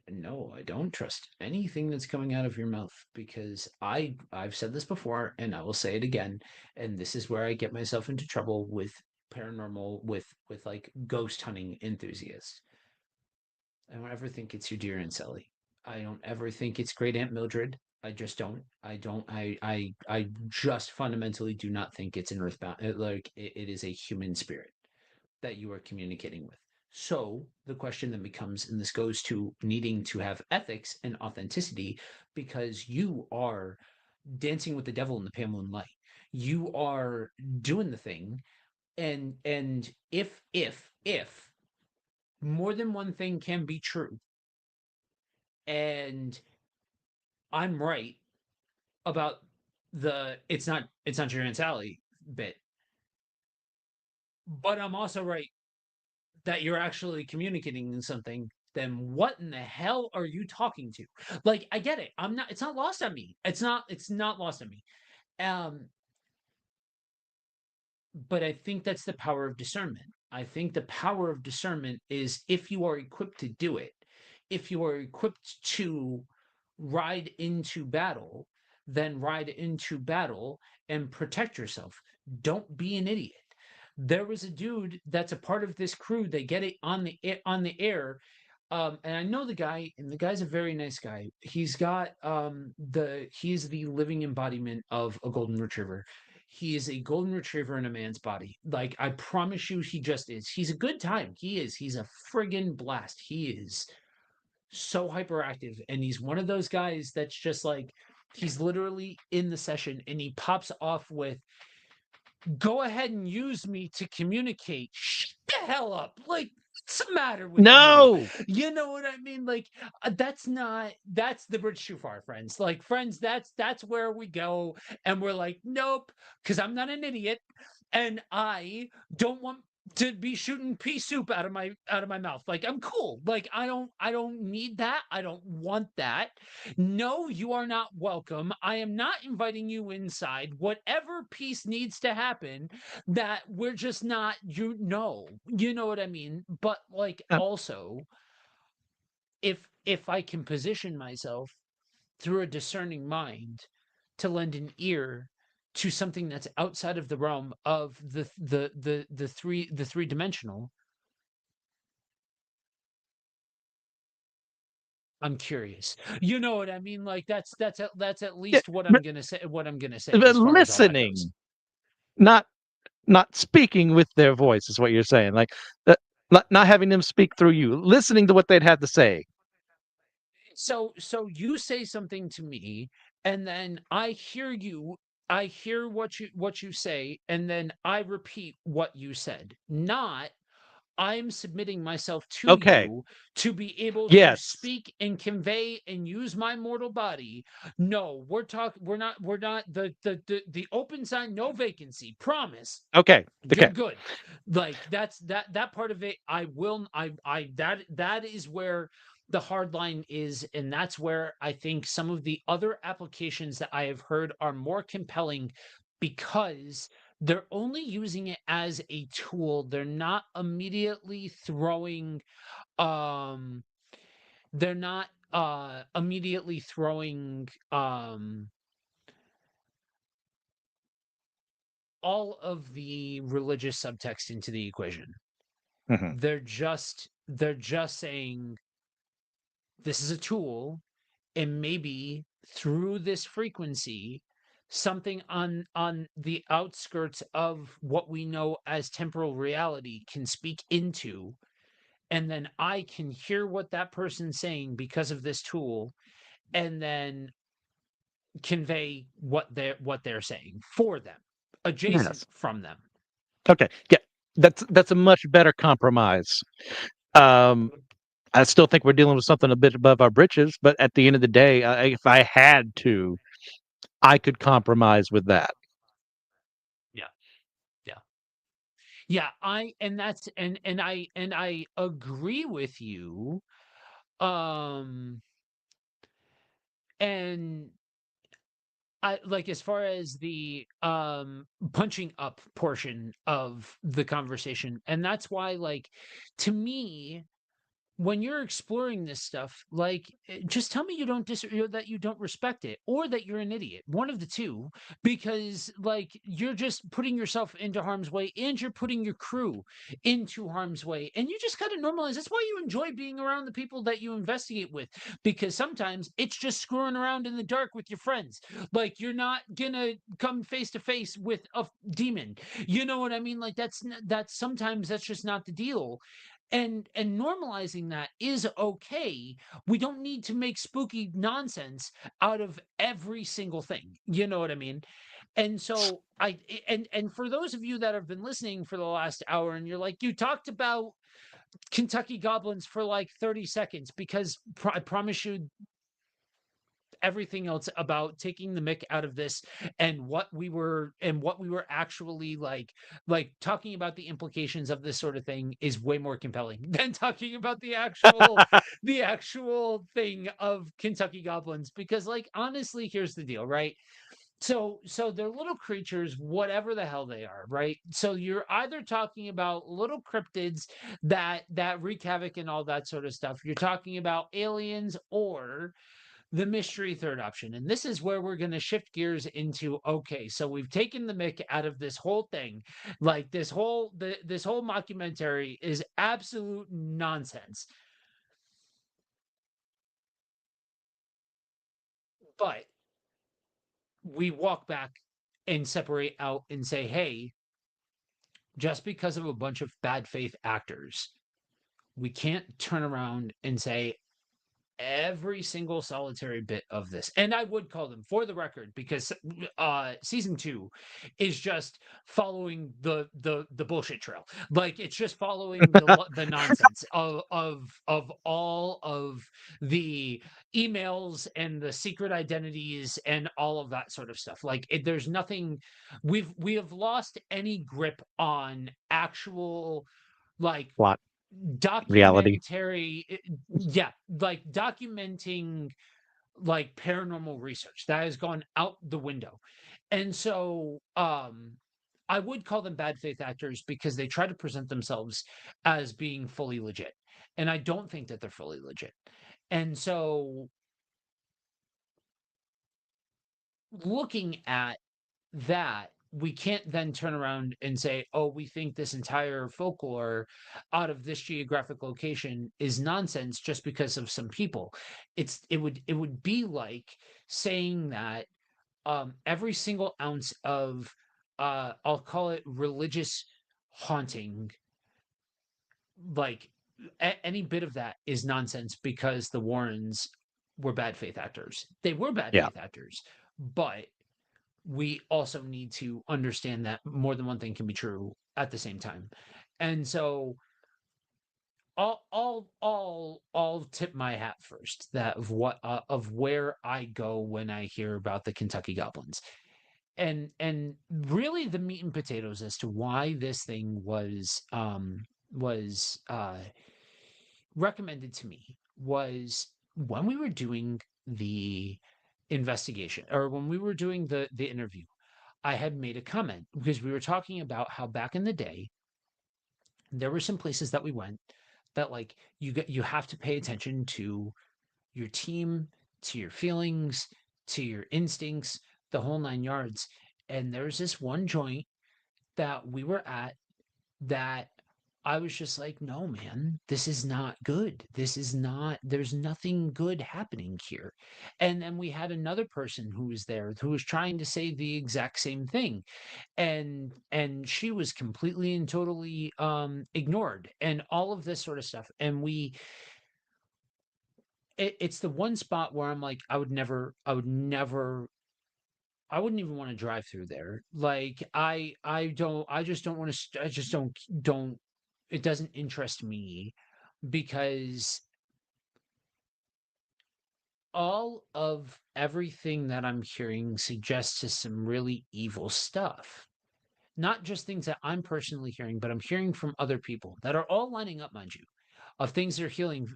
no, I don't trust anything that's coming out of your mouth because I've said this before and I will say it again, and this is where I get myself into trouble with paranormal with like ghost hunting enthusiasts. I don't ever think it's your dear Aunt Sally. I don't ever think it's great Aunt Mildred. I just don't. I don't. I just fundamentally do not think it's an earthbound. It is a human spirit that you are communicating with. So the question then becomes, and this goes to needing to have ethics and authenticity, because you are dancing with the devil in the pale moonlight. You are doing the thing, and if more than one thing can be true, and I'm right about it's not your Aunt Sally bit, but I'm also right that you're actually communicating something, then what in the hell are you talking to? Like, I get it. It's not lost on me. It's not lost on me. Um, but I think that's the power of discernment. I think the power of discernment is if you are equipped to do it, if you are equipped to ride into battle, then ride into battle and protect yourself. Don't be an idiot. There was a dude that's a part of this crew. They get it on the air. And I know the guy, and the guy's a very nice guy. He's the living embodiment of a golden retriever. He is a golden retriever in a man's body. Like, I promise you, he just is. He's a good time. He is. He's a friggin' blast. He is so hyperactive. And he's one of those guys that's just like, he's literally in the session and he pops off with, go ahead and use me to communicate. Shut the hell up. Like, What's the matter with you? No. You know what I mean? Like, that's the bridge too far, friends. Like, friends, that's where we go, and we're like, nope, because I'm not an idiot, and I don't want to be shooting pea soup out of my mouth. Like, I'm cool. Like, I don't need that. I don't want that. No, you are not welcome. I am not inviting you inside. Whatever piece needs to happen, that we're just not, you know what I mean? But like, Uh, also, if I can position myself through a discerning mind to lend an ear to something that's outside of the realm of the three dimensional, I'm curious. You know what I mean? Like, that's at yeah, least but, what I'm gonna say but as far as all that goes. listening, not not speaking with their voice is what you're saying. Like that, not having them speak through you, listening to what they'd have to say. So you say something to me, and then I hear what you say, and then I repeat what you said. Not, I'm submitting myself to Okay. you to be able to Yes. speak and convey and use my mortal body. No, we're not the open sign, no vacancy. Promise. Okay. You're Okay. good. Like, that part of it, I will I that is where the hard line is, and that's where I think some of the other applications that I have heard are more compelling, because they're only using it as a tool. They're not immediately throwing um they're not immediately throwing all of the religious subtext into the equation. Mhm. They're just saying, this is a tool, and maybe through this frequency, something on the outskirts of what we know as temporal reality can speak into, and then I can hear what that person's saying because of this tool, and then convey what they're saying for them, adjacent Yes. from them. Okay. Yeah. That's a much better compromise. Um, I still think we're dealing with something a bit above our britches, but at the end of the day, if I had to, I could compromise with that. Yeah. Yeah. Yeah, I and that's and I agree with you. Um and I, like, as far as the punching up portion of the conversation, and that's why, like, to me, when you're exploring this stuff, like, just tell me you don't that you don't respect it, or that you're an idiot. One of the two, because, like, you're just putting yourself into harm's way, and you're putting your crew into harm's way, and you just got to normalize. That's why you enjoy being around the people that you investigate with, because sometimes it's just screwing around in the dark with your friends. Like, you're not gonna come face to face with a demon. You know what I mean? Like, that's sometimes that's just not the deal, and normalizing that is okay. We don't need to make spooky nonsense out of every single thing. You know what I mean? And so and for those of you that have been listening for the last hour, and you're like, you talked about Kentucky Goblins for like 30 seconds, because I promise you, everything else about taking the mick out of this, and what we were actually like talking about the implications of this sort of thing, is way more compelling than talking about the actual thing of Kentucky Goblins. Because, like, honestly, here's the deal, right? So they're little creatures, whatever the hell they are, right? So you're either talking about little cryptids that wreak havoc and all that sort of stuff. You're talking about aliens, or the mystery third option. And this is where we're going to shift gears into, okay, so we've taken the mick out of this whole thing. Like, this whole mockumentary is absolute nonsense. But we walk back and separate out and say, hey, just because of a bunch of bad faith actors, we can't turn around and say, every single solitary bit of this. And I would call them, for the record, because season 2 is just following the bullshit trail. Like, it's just following the nonsense of all of the emails and the secret identities and all of that sort of stuff. Like, there's nothing, we have lost any grip on actual, like, Plot, reality. documentary, yeah, like documenting like paranormal research that has gone out the window. And so I would call them bad faith actors because they try to present themselves as being fully legit, and I don't think that they're fully legit. And so looking at that, we can't then turn around and say, oh, we think this entire folklore out of this geographic location is nonsense just because of some people. It would be like saying that every single ounce of I'll call it religious haunting, like any bit of that is nonsense because the Warrens were bad faith actors. They were bad Yeah. faith actors, but we also need to understand that more than one thing can be true at the same time. And so I'll tip my hat first that of where I go when I hear about the Kentucky Goblins. And really the meat and potatoes as to why this thing was recommended to me was when we were doing the investigation, or when we were doing the interview. I had made a comment because we were talking about how back in the day there were some places that we went that, like, you have to pay attention to your team, to your feelings, to your instincts, the whole 9 yards. And there's this one joint that we were at that I was just like, no, man, this is not good. This is not, there's nothing good happening here. And then we had another person who was there who was trying to say the exact same thing. And she was completely and totally ignored and all of this sort of stuff. And it's the one spot where I'm like, I wouldn't even want to drive through there. Like, I just don't want to, I just don't, it doesn't interest me because all of everything that I'm hearing suggests to some really evil stuff. Not just things that I'm personally hearing, but I'm hearing from other people that are all lining up, mind you, of things they're hearing,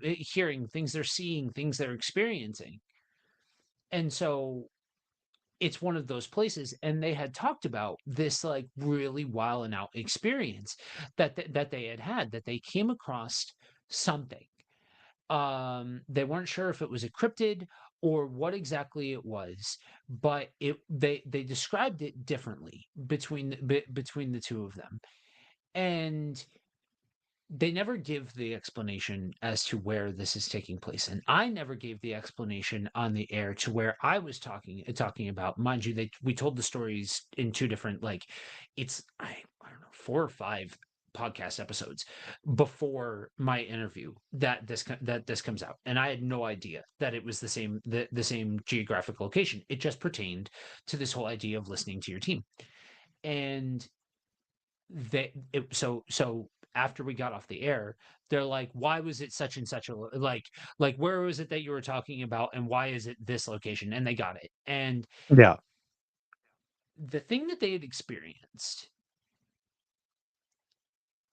things they're seeing, things they're experiencing. And so it's one of those places, and they had talked about this like really wild and out experience that they had, that they came across something. They weren't sure if it was a cryptid or what exactly it was, but they described it differently between the two of them. And they never give the explanation as to where this is taking place, and I never gave the explanation on the air to where I was talking about. Mind you, we told the stories in two different, like, it's I don't know, 4 or 5 podcast episodes before my interview that this comes out, and I had no idea that it was the same geographic location. It just pertained to this whole idea of listening to your team. And so after we got off the air, they're like, why was it such and such a like where was it that you were talking about, and why is it this location? And they got it. And Yeah. the thing that they had experienced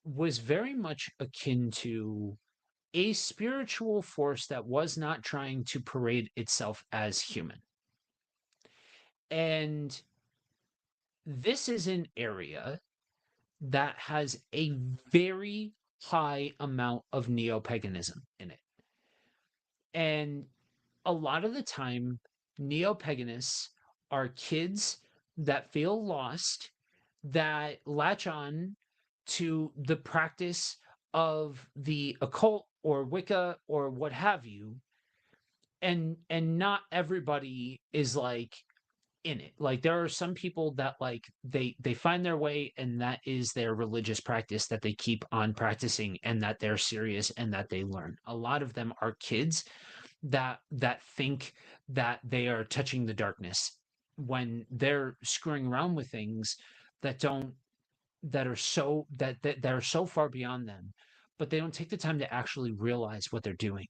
was very much akin to a spiritual force that was not trying to parade itself as human. And this is an area that has a very high amount of neo-paganism in it. And a lot of the time, neo-paganists are kids that feel lost, that latch on to the practice of the occult or Wicca or what have you. And not everybody is like in it. Like, there are some people that, like, they find their way, and that is their religious practice that they keep on practicing, and that they're serious and that they learn. A lot of them are kids that think that they are touching the darkness when they're screwing around with things that don't that are so far beyond them, but they don't take the time to actually realize what they're doing.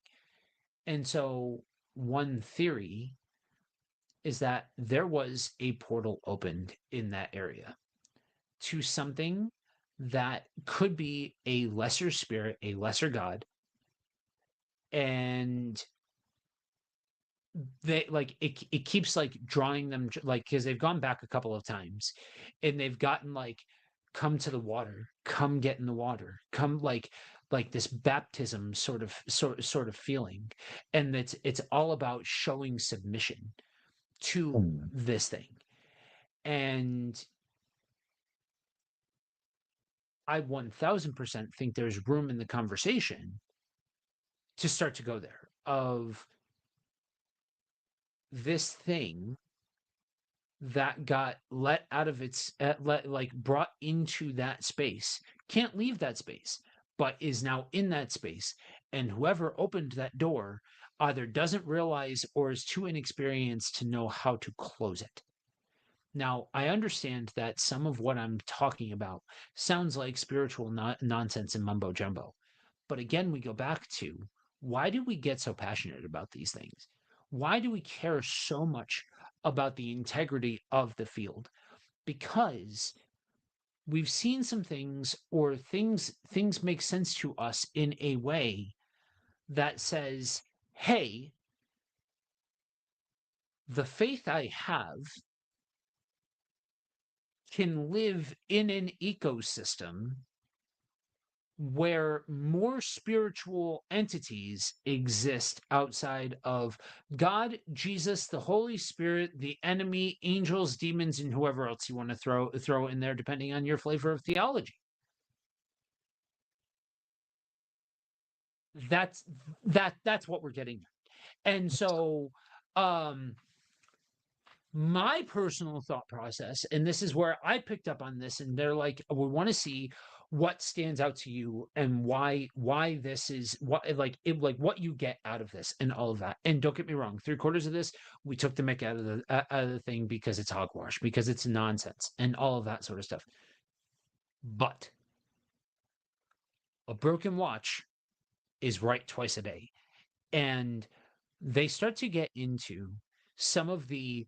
And so one theory is that there was a portal opened in that area to something that could be a lesser spirit, a lesser god, and they like it keeps like drawing them like because they've gone back a couple of times and they've gotten like come to the water, come get in the water, come like this baptism sort of feeling, and it's all about showing submission to Mm. this thing. And I 1000% think there's room in the conversation to start to go there of this thing that got let out of its like brought into that space can't leave that space, but is now in that space, and whoever opened that door either doesn't realize or is too inexperienced to know how to close it. Now, I understand that some of what I'm talking about sounds like spiritual nonsense and mumbo jumbo. But again, we go back to why do we get so passionate about these things? Why do we care so much about the integrity of the field? Because we've seen some things or things make sense to us in a way that says, "Hey, the faith I have can live in an ecosystem where more spiritual entities exist outside of God, Jesus, the Holy Spirit, the enemy, angels, demons, and whoever else you want to throw in there, depending on your flavor of theology." That's that's what we're getting. And so um my personal thought process, and this is where I picked up on this, and they're like, we want to see what stands out to you and why this is what like what you get out of this and all of that. And don't get me wrong, 3/4 of this we took the mick out of the thing because it's hogwash, because it's nonsense and all of that sort of stuff. But a broken watch is right twice a day. And they start to get into some of the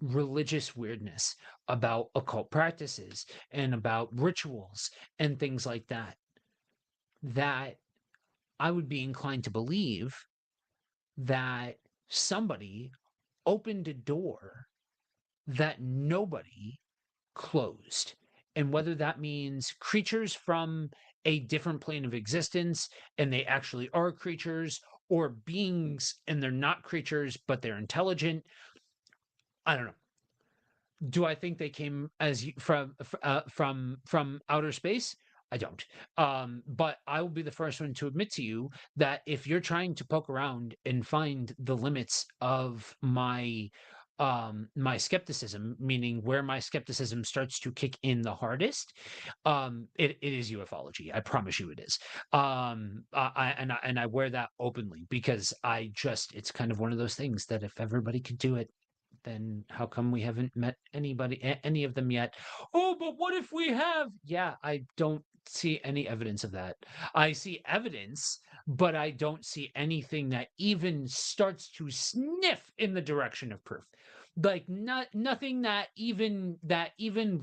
religious weirdness about occult practices and about rituals and things like that, that I would be inclined to believe that somebody opened a door that nobody closed. And whether that means creatures from a different plane of existence and they actually are creatures, or beings and they're not creatures but they're intelligent, I don't know. Do I think they came as from outer space? I don't. But I will be the first one to admit to you that if you're trying to poke around and find the limits of my skepticism, meaning where my skepticism starts to kick in the hardest, it is ufology. I promise you it is. And I wear that openly because I just it's kind of one of those things that if everybody could do it, then how come we haven't met any of them yet? Oh, but what if we have? Yeah, I don't see any evidence of that. I see evidence, but I don't see anything that even starts to sniff in the direction of proof. Like nothing that even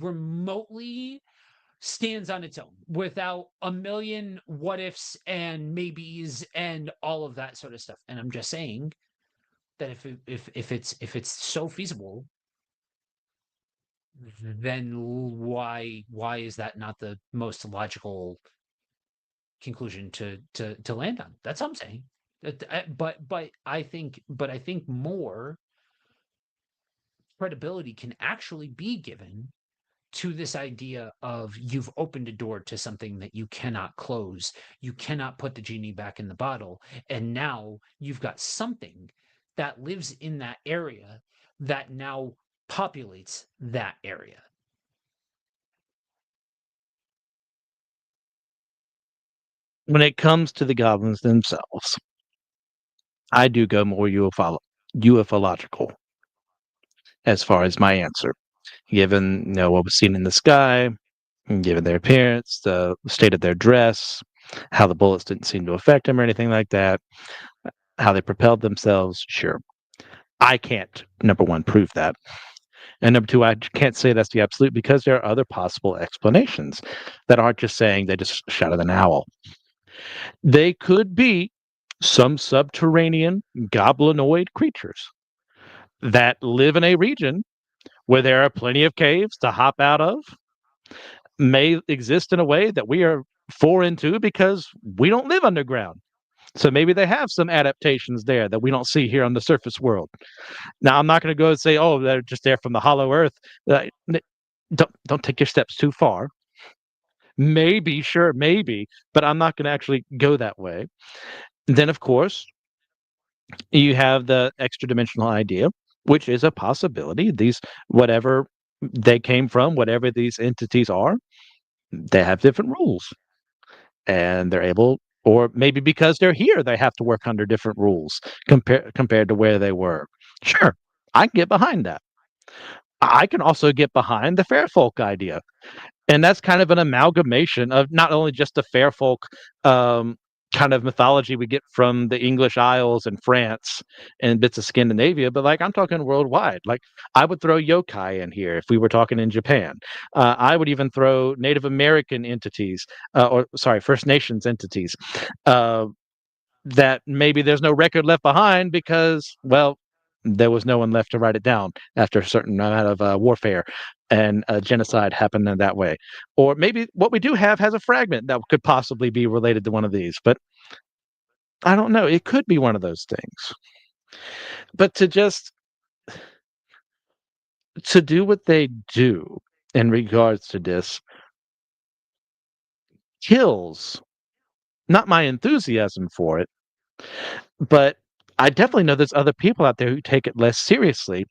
remotely stands on its own without a million what ifs and maybes and all of that sort of stuff. And I'm just saying that if it's so feasible, then why is that not the most logical conclusion to land on? That's what I'm saying. But I think more credibility can actually be given to this idea of you've opened a door to something that you cannot close. You cannot put the genie back in the bottle. And now you've got something that lives in that area that now populates that area. When it comes to the goblins themselves, I do go more ufological as far as my answer, given what was seen in the sky, given their appearance, the state of their dress, how the bullets didn't seem to affect them or anything like that, how they propelled themselves. Sure, I can't, number one, prove that. And number two, I can't say that's the absolute because there are other possible explanations that aren't just saying they just shot at an owl. They could be some subterranean goblinoid creatures that live in a region where there are plenty of caves to hop out of, may exist in a way that we are foreign to because we don't live underground. So maybe they have some adaptations there that we don't see here on the surface world. Now, I'm not going to go and say, "Oh, they're just there from the hollow earth." Don't take your steps too far. Maybe, sure, maybe, but I'm not going to actually go that way. Then, of course, you have the extra dimensional idea, which is a possibility. These, whatever they came from, whatever these entities are, they have different rules, and they're able, or maybe because they're here, they have to work under different rules compared to where they were. Sure, I can get behind that. I can also get behind the fair folk idea. And that's kind of an amalgamation of not only just the fair folk um, kind of mythology we get from the English Isles and France and bits of Scandinavia, but like I'm talking worldwide. Like I would throw yokai in here if we were talking in Japan. I would even throw Native American entities, or sorry, First Nations entities. Uh, that maybe there's no record left behind because, well, there was no one left to write it down after a certain amount of warfare and genocide happened in that way. Or maybe what we do have has a fragment that could possibly be related to one of these, but I don't know. It could be one of those things. But to do what they do in regards to this kills not my enthusiasm for it, but I definitely know there's other people out there who take it less seriously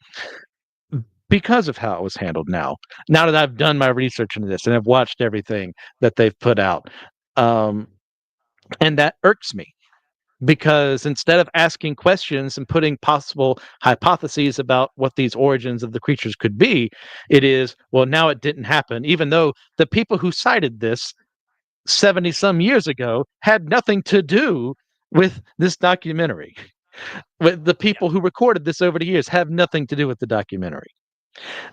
because of how it was handled now that I've done my research into this and I've watched everything that they've put out. Um, and that irks me because instead of asking questions and putting possible hypotheses about what these origins of the creatures could be, it is, well, now it didn't happen, even though the people who cited this 70 some years ago had nothing to do with this documentary. With the people who recorded this over the years have nothing to do with the documentary.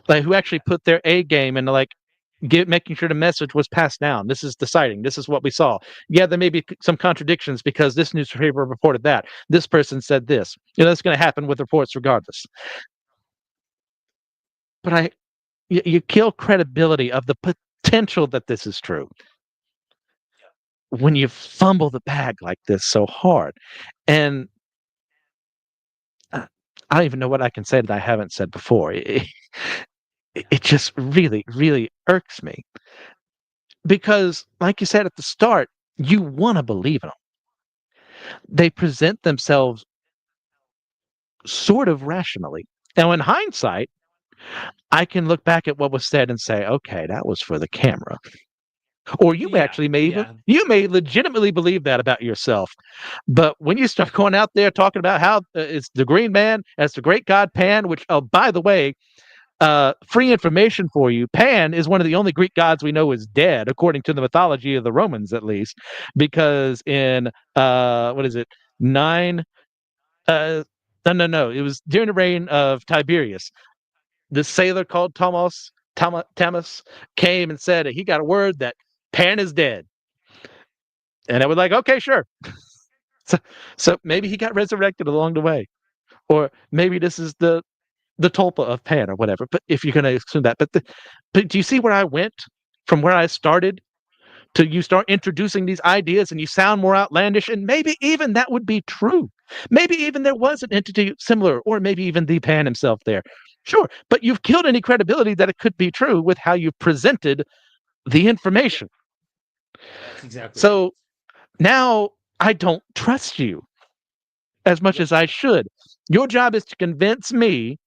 Like who actually put their A game into like making sure the message was passed down. This is the sighting. This is what we saw. Yeah, there may be some contradictions because this newspaper reported that. This person said this. That's going to happen with reports regardless. But you kill credibility of the potential that this is true when you fumble the bag like this so hard. And I don't even know what I can say that I haven't said before. It just really, really irks me. Because, like you said at the start, you want to believe in them. They present themselves sort of rationally. Now, in hindsight, I can look back at what was said and say, okay, that was for the camera. Or you actually you may legitimately believe that about yourself. But when you start going out there talking about how it's the Green Man, it's the great god Pan, which, oh, by the way, free information for you. Pan is one of the only Greek gods we know is dead, according to the mythology of the Romans, at least, because in what is it, nine? No, it was during the reign of Tiberius. This sailor called Thomas came and said he got a word that Pan is dead, and I was like, okay, sure. So maybe he got resurrected along the way, or maybe this is the tulpa of Pan or whatever. But if you're going to assume that, but do you see where I went from where I started to you start introducing these ideas and you sound more outlandish and maybe even that would be true. Maybe even there was an entity similar or maybe even the Pan himself there. Sure, but you've killed any credibility that it could be true with how you presented the information. That's exactly. So now I don't trust you as much as I should. Your job is to convince me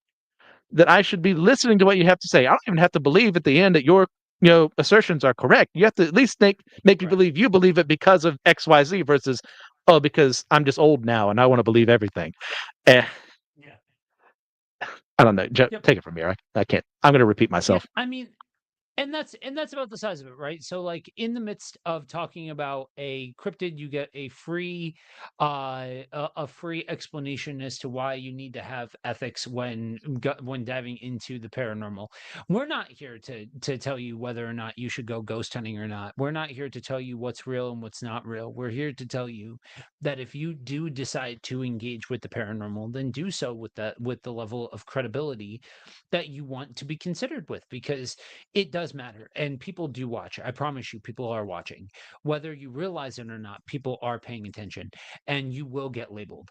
that I should be listening to what you have to say. I don't even have to believe at the end that your assertions are correct. You have to at least make me believe you believe it because of XYZ versus Oh, because I'm just old now and I want to believe everything. Eh, Yeah. I don't know. Yep. Take it from here. I can't. I'm going to repeat Yeah. myself. I mean, and that's about the size of it, right? So like in the midst of talking about a cryptid, you get a free a free explanation as to why you need to have ethics when diving into the paranormal. We're not here to tell you whether or not you should go ghost hunting or not. We're not here to tell you what's real and what's not real. We're here to tell you that if you do decide to engage with the paranormal, then do so with the level of credibility that you want to be considered with, because it does matter, and people do watch. I promise you, people are watching. Whether you realize it or not, people are paying attention, and you will get labeled.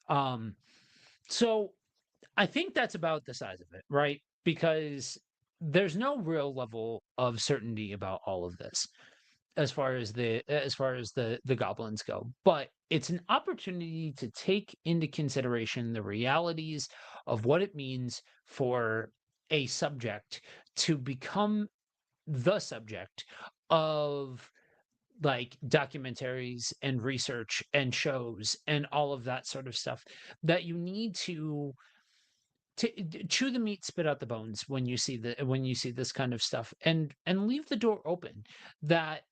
Um, so I think that's about the size of it, right? Because there's no real level of certainty about all of this as far as the goblins go, but it's an opportunity to take into consideration the realities of what it means for a subject to become the subject of like documentaries and research and shows and all of that sort of stuff, that you need to chew the meat, spit out the bones when you see this kind of stuff, and leave the door open that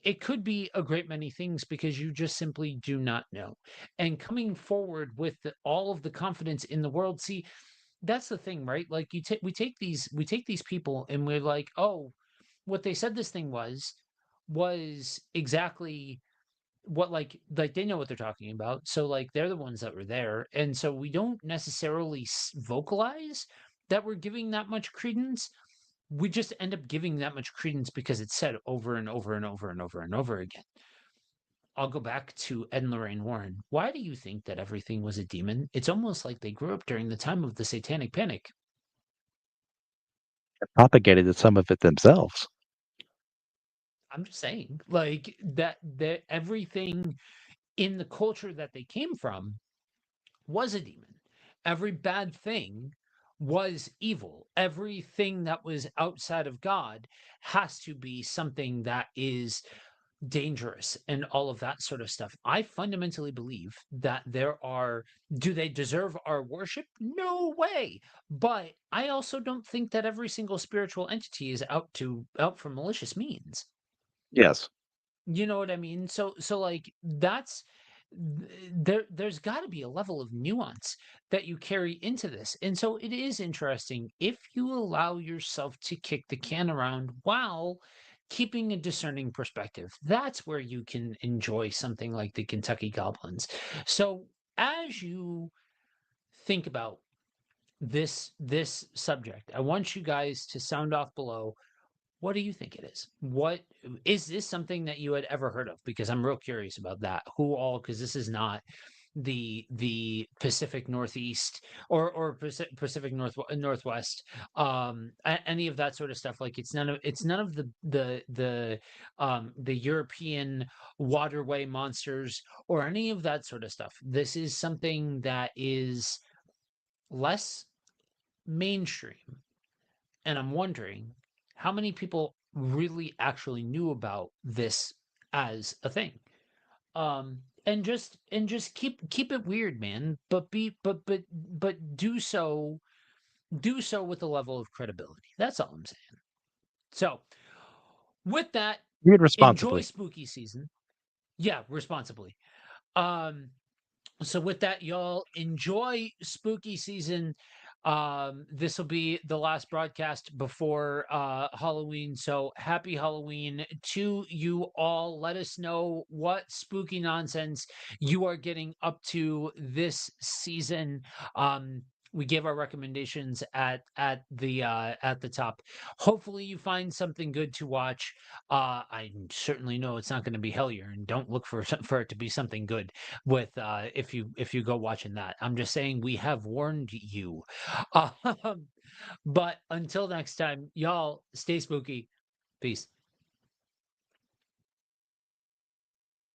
it could be a great many things, because you just simply do not know. And coming forward with all of the confidence in the world. See, that's the thing, right? Like we take these people and we're like, oh, what they said this thing was exactly what, like they know what they're talking about, so like they're the ones that were there, and so we don't necessarily vocalize that we're giving that much credence. We just end up giving that much credence because it's said over and over and over and over and over again. I'll go back to Ed and Lorraine Warren. Why do you think that everything was a demon? It's almost like they grew up during the time of the Satanic Panic. Propagated some of it themselves. I'm just saying, like that everything in the culture that they came from was a demon. Every bad thing was evil. Everything that was outside of God has to be something that is dangerous and all of that sort of stuff. I fundamentally believe that do they deserve our worship? No way. But I also don't think that every single spiritual entity is out for malicious means. Yes. You know what I mean? So like that's there's got to be a level of nuance that you carry into this. And so it is interesting if you allow yourself to kick the can around while keeping a discerning perspective. That's where you can enjoy something like the Kentucky Goblins. So as you think about this subject, I want you guys to sound off below. What do you think it is? What is this something that you had ever heard of? Because I'm real curious about that. Who all? Because this is not the Pacific Northeast or Pacific Northwest, any of that sort of stuff. Like it's none of the European waterway monsters or any of that sort of stuff. This is something that is less mainstream, and I'm wondering how many people really actually knew about this as a thing. And just keep it weird, man. But do so with a level of credibility. That's all I'm saying. So with that, Read enjoy responsibly. spooky season. Yeah, responsibly. Um, so with that, y'all enjoy spooky season. This will be the last broadcast before Halloween, so happy Halloween to you all. Let us know what spooky nonsense you are getting up to this season. We gave our recommendations at the top. Hopefully you find something good to watch. I certainly know it's not going to be Hellier, and don't look for it to be something good with if you go watching that. I'm just saying we have warned you. Um, but until next time, y'all stay spooky. Peace.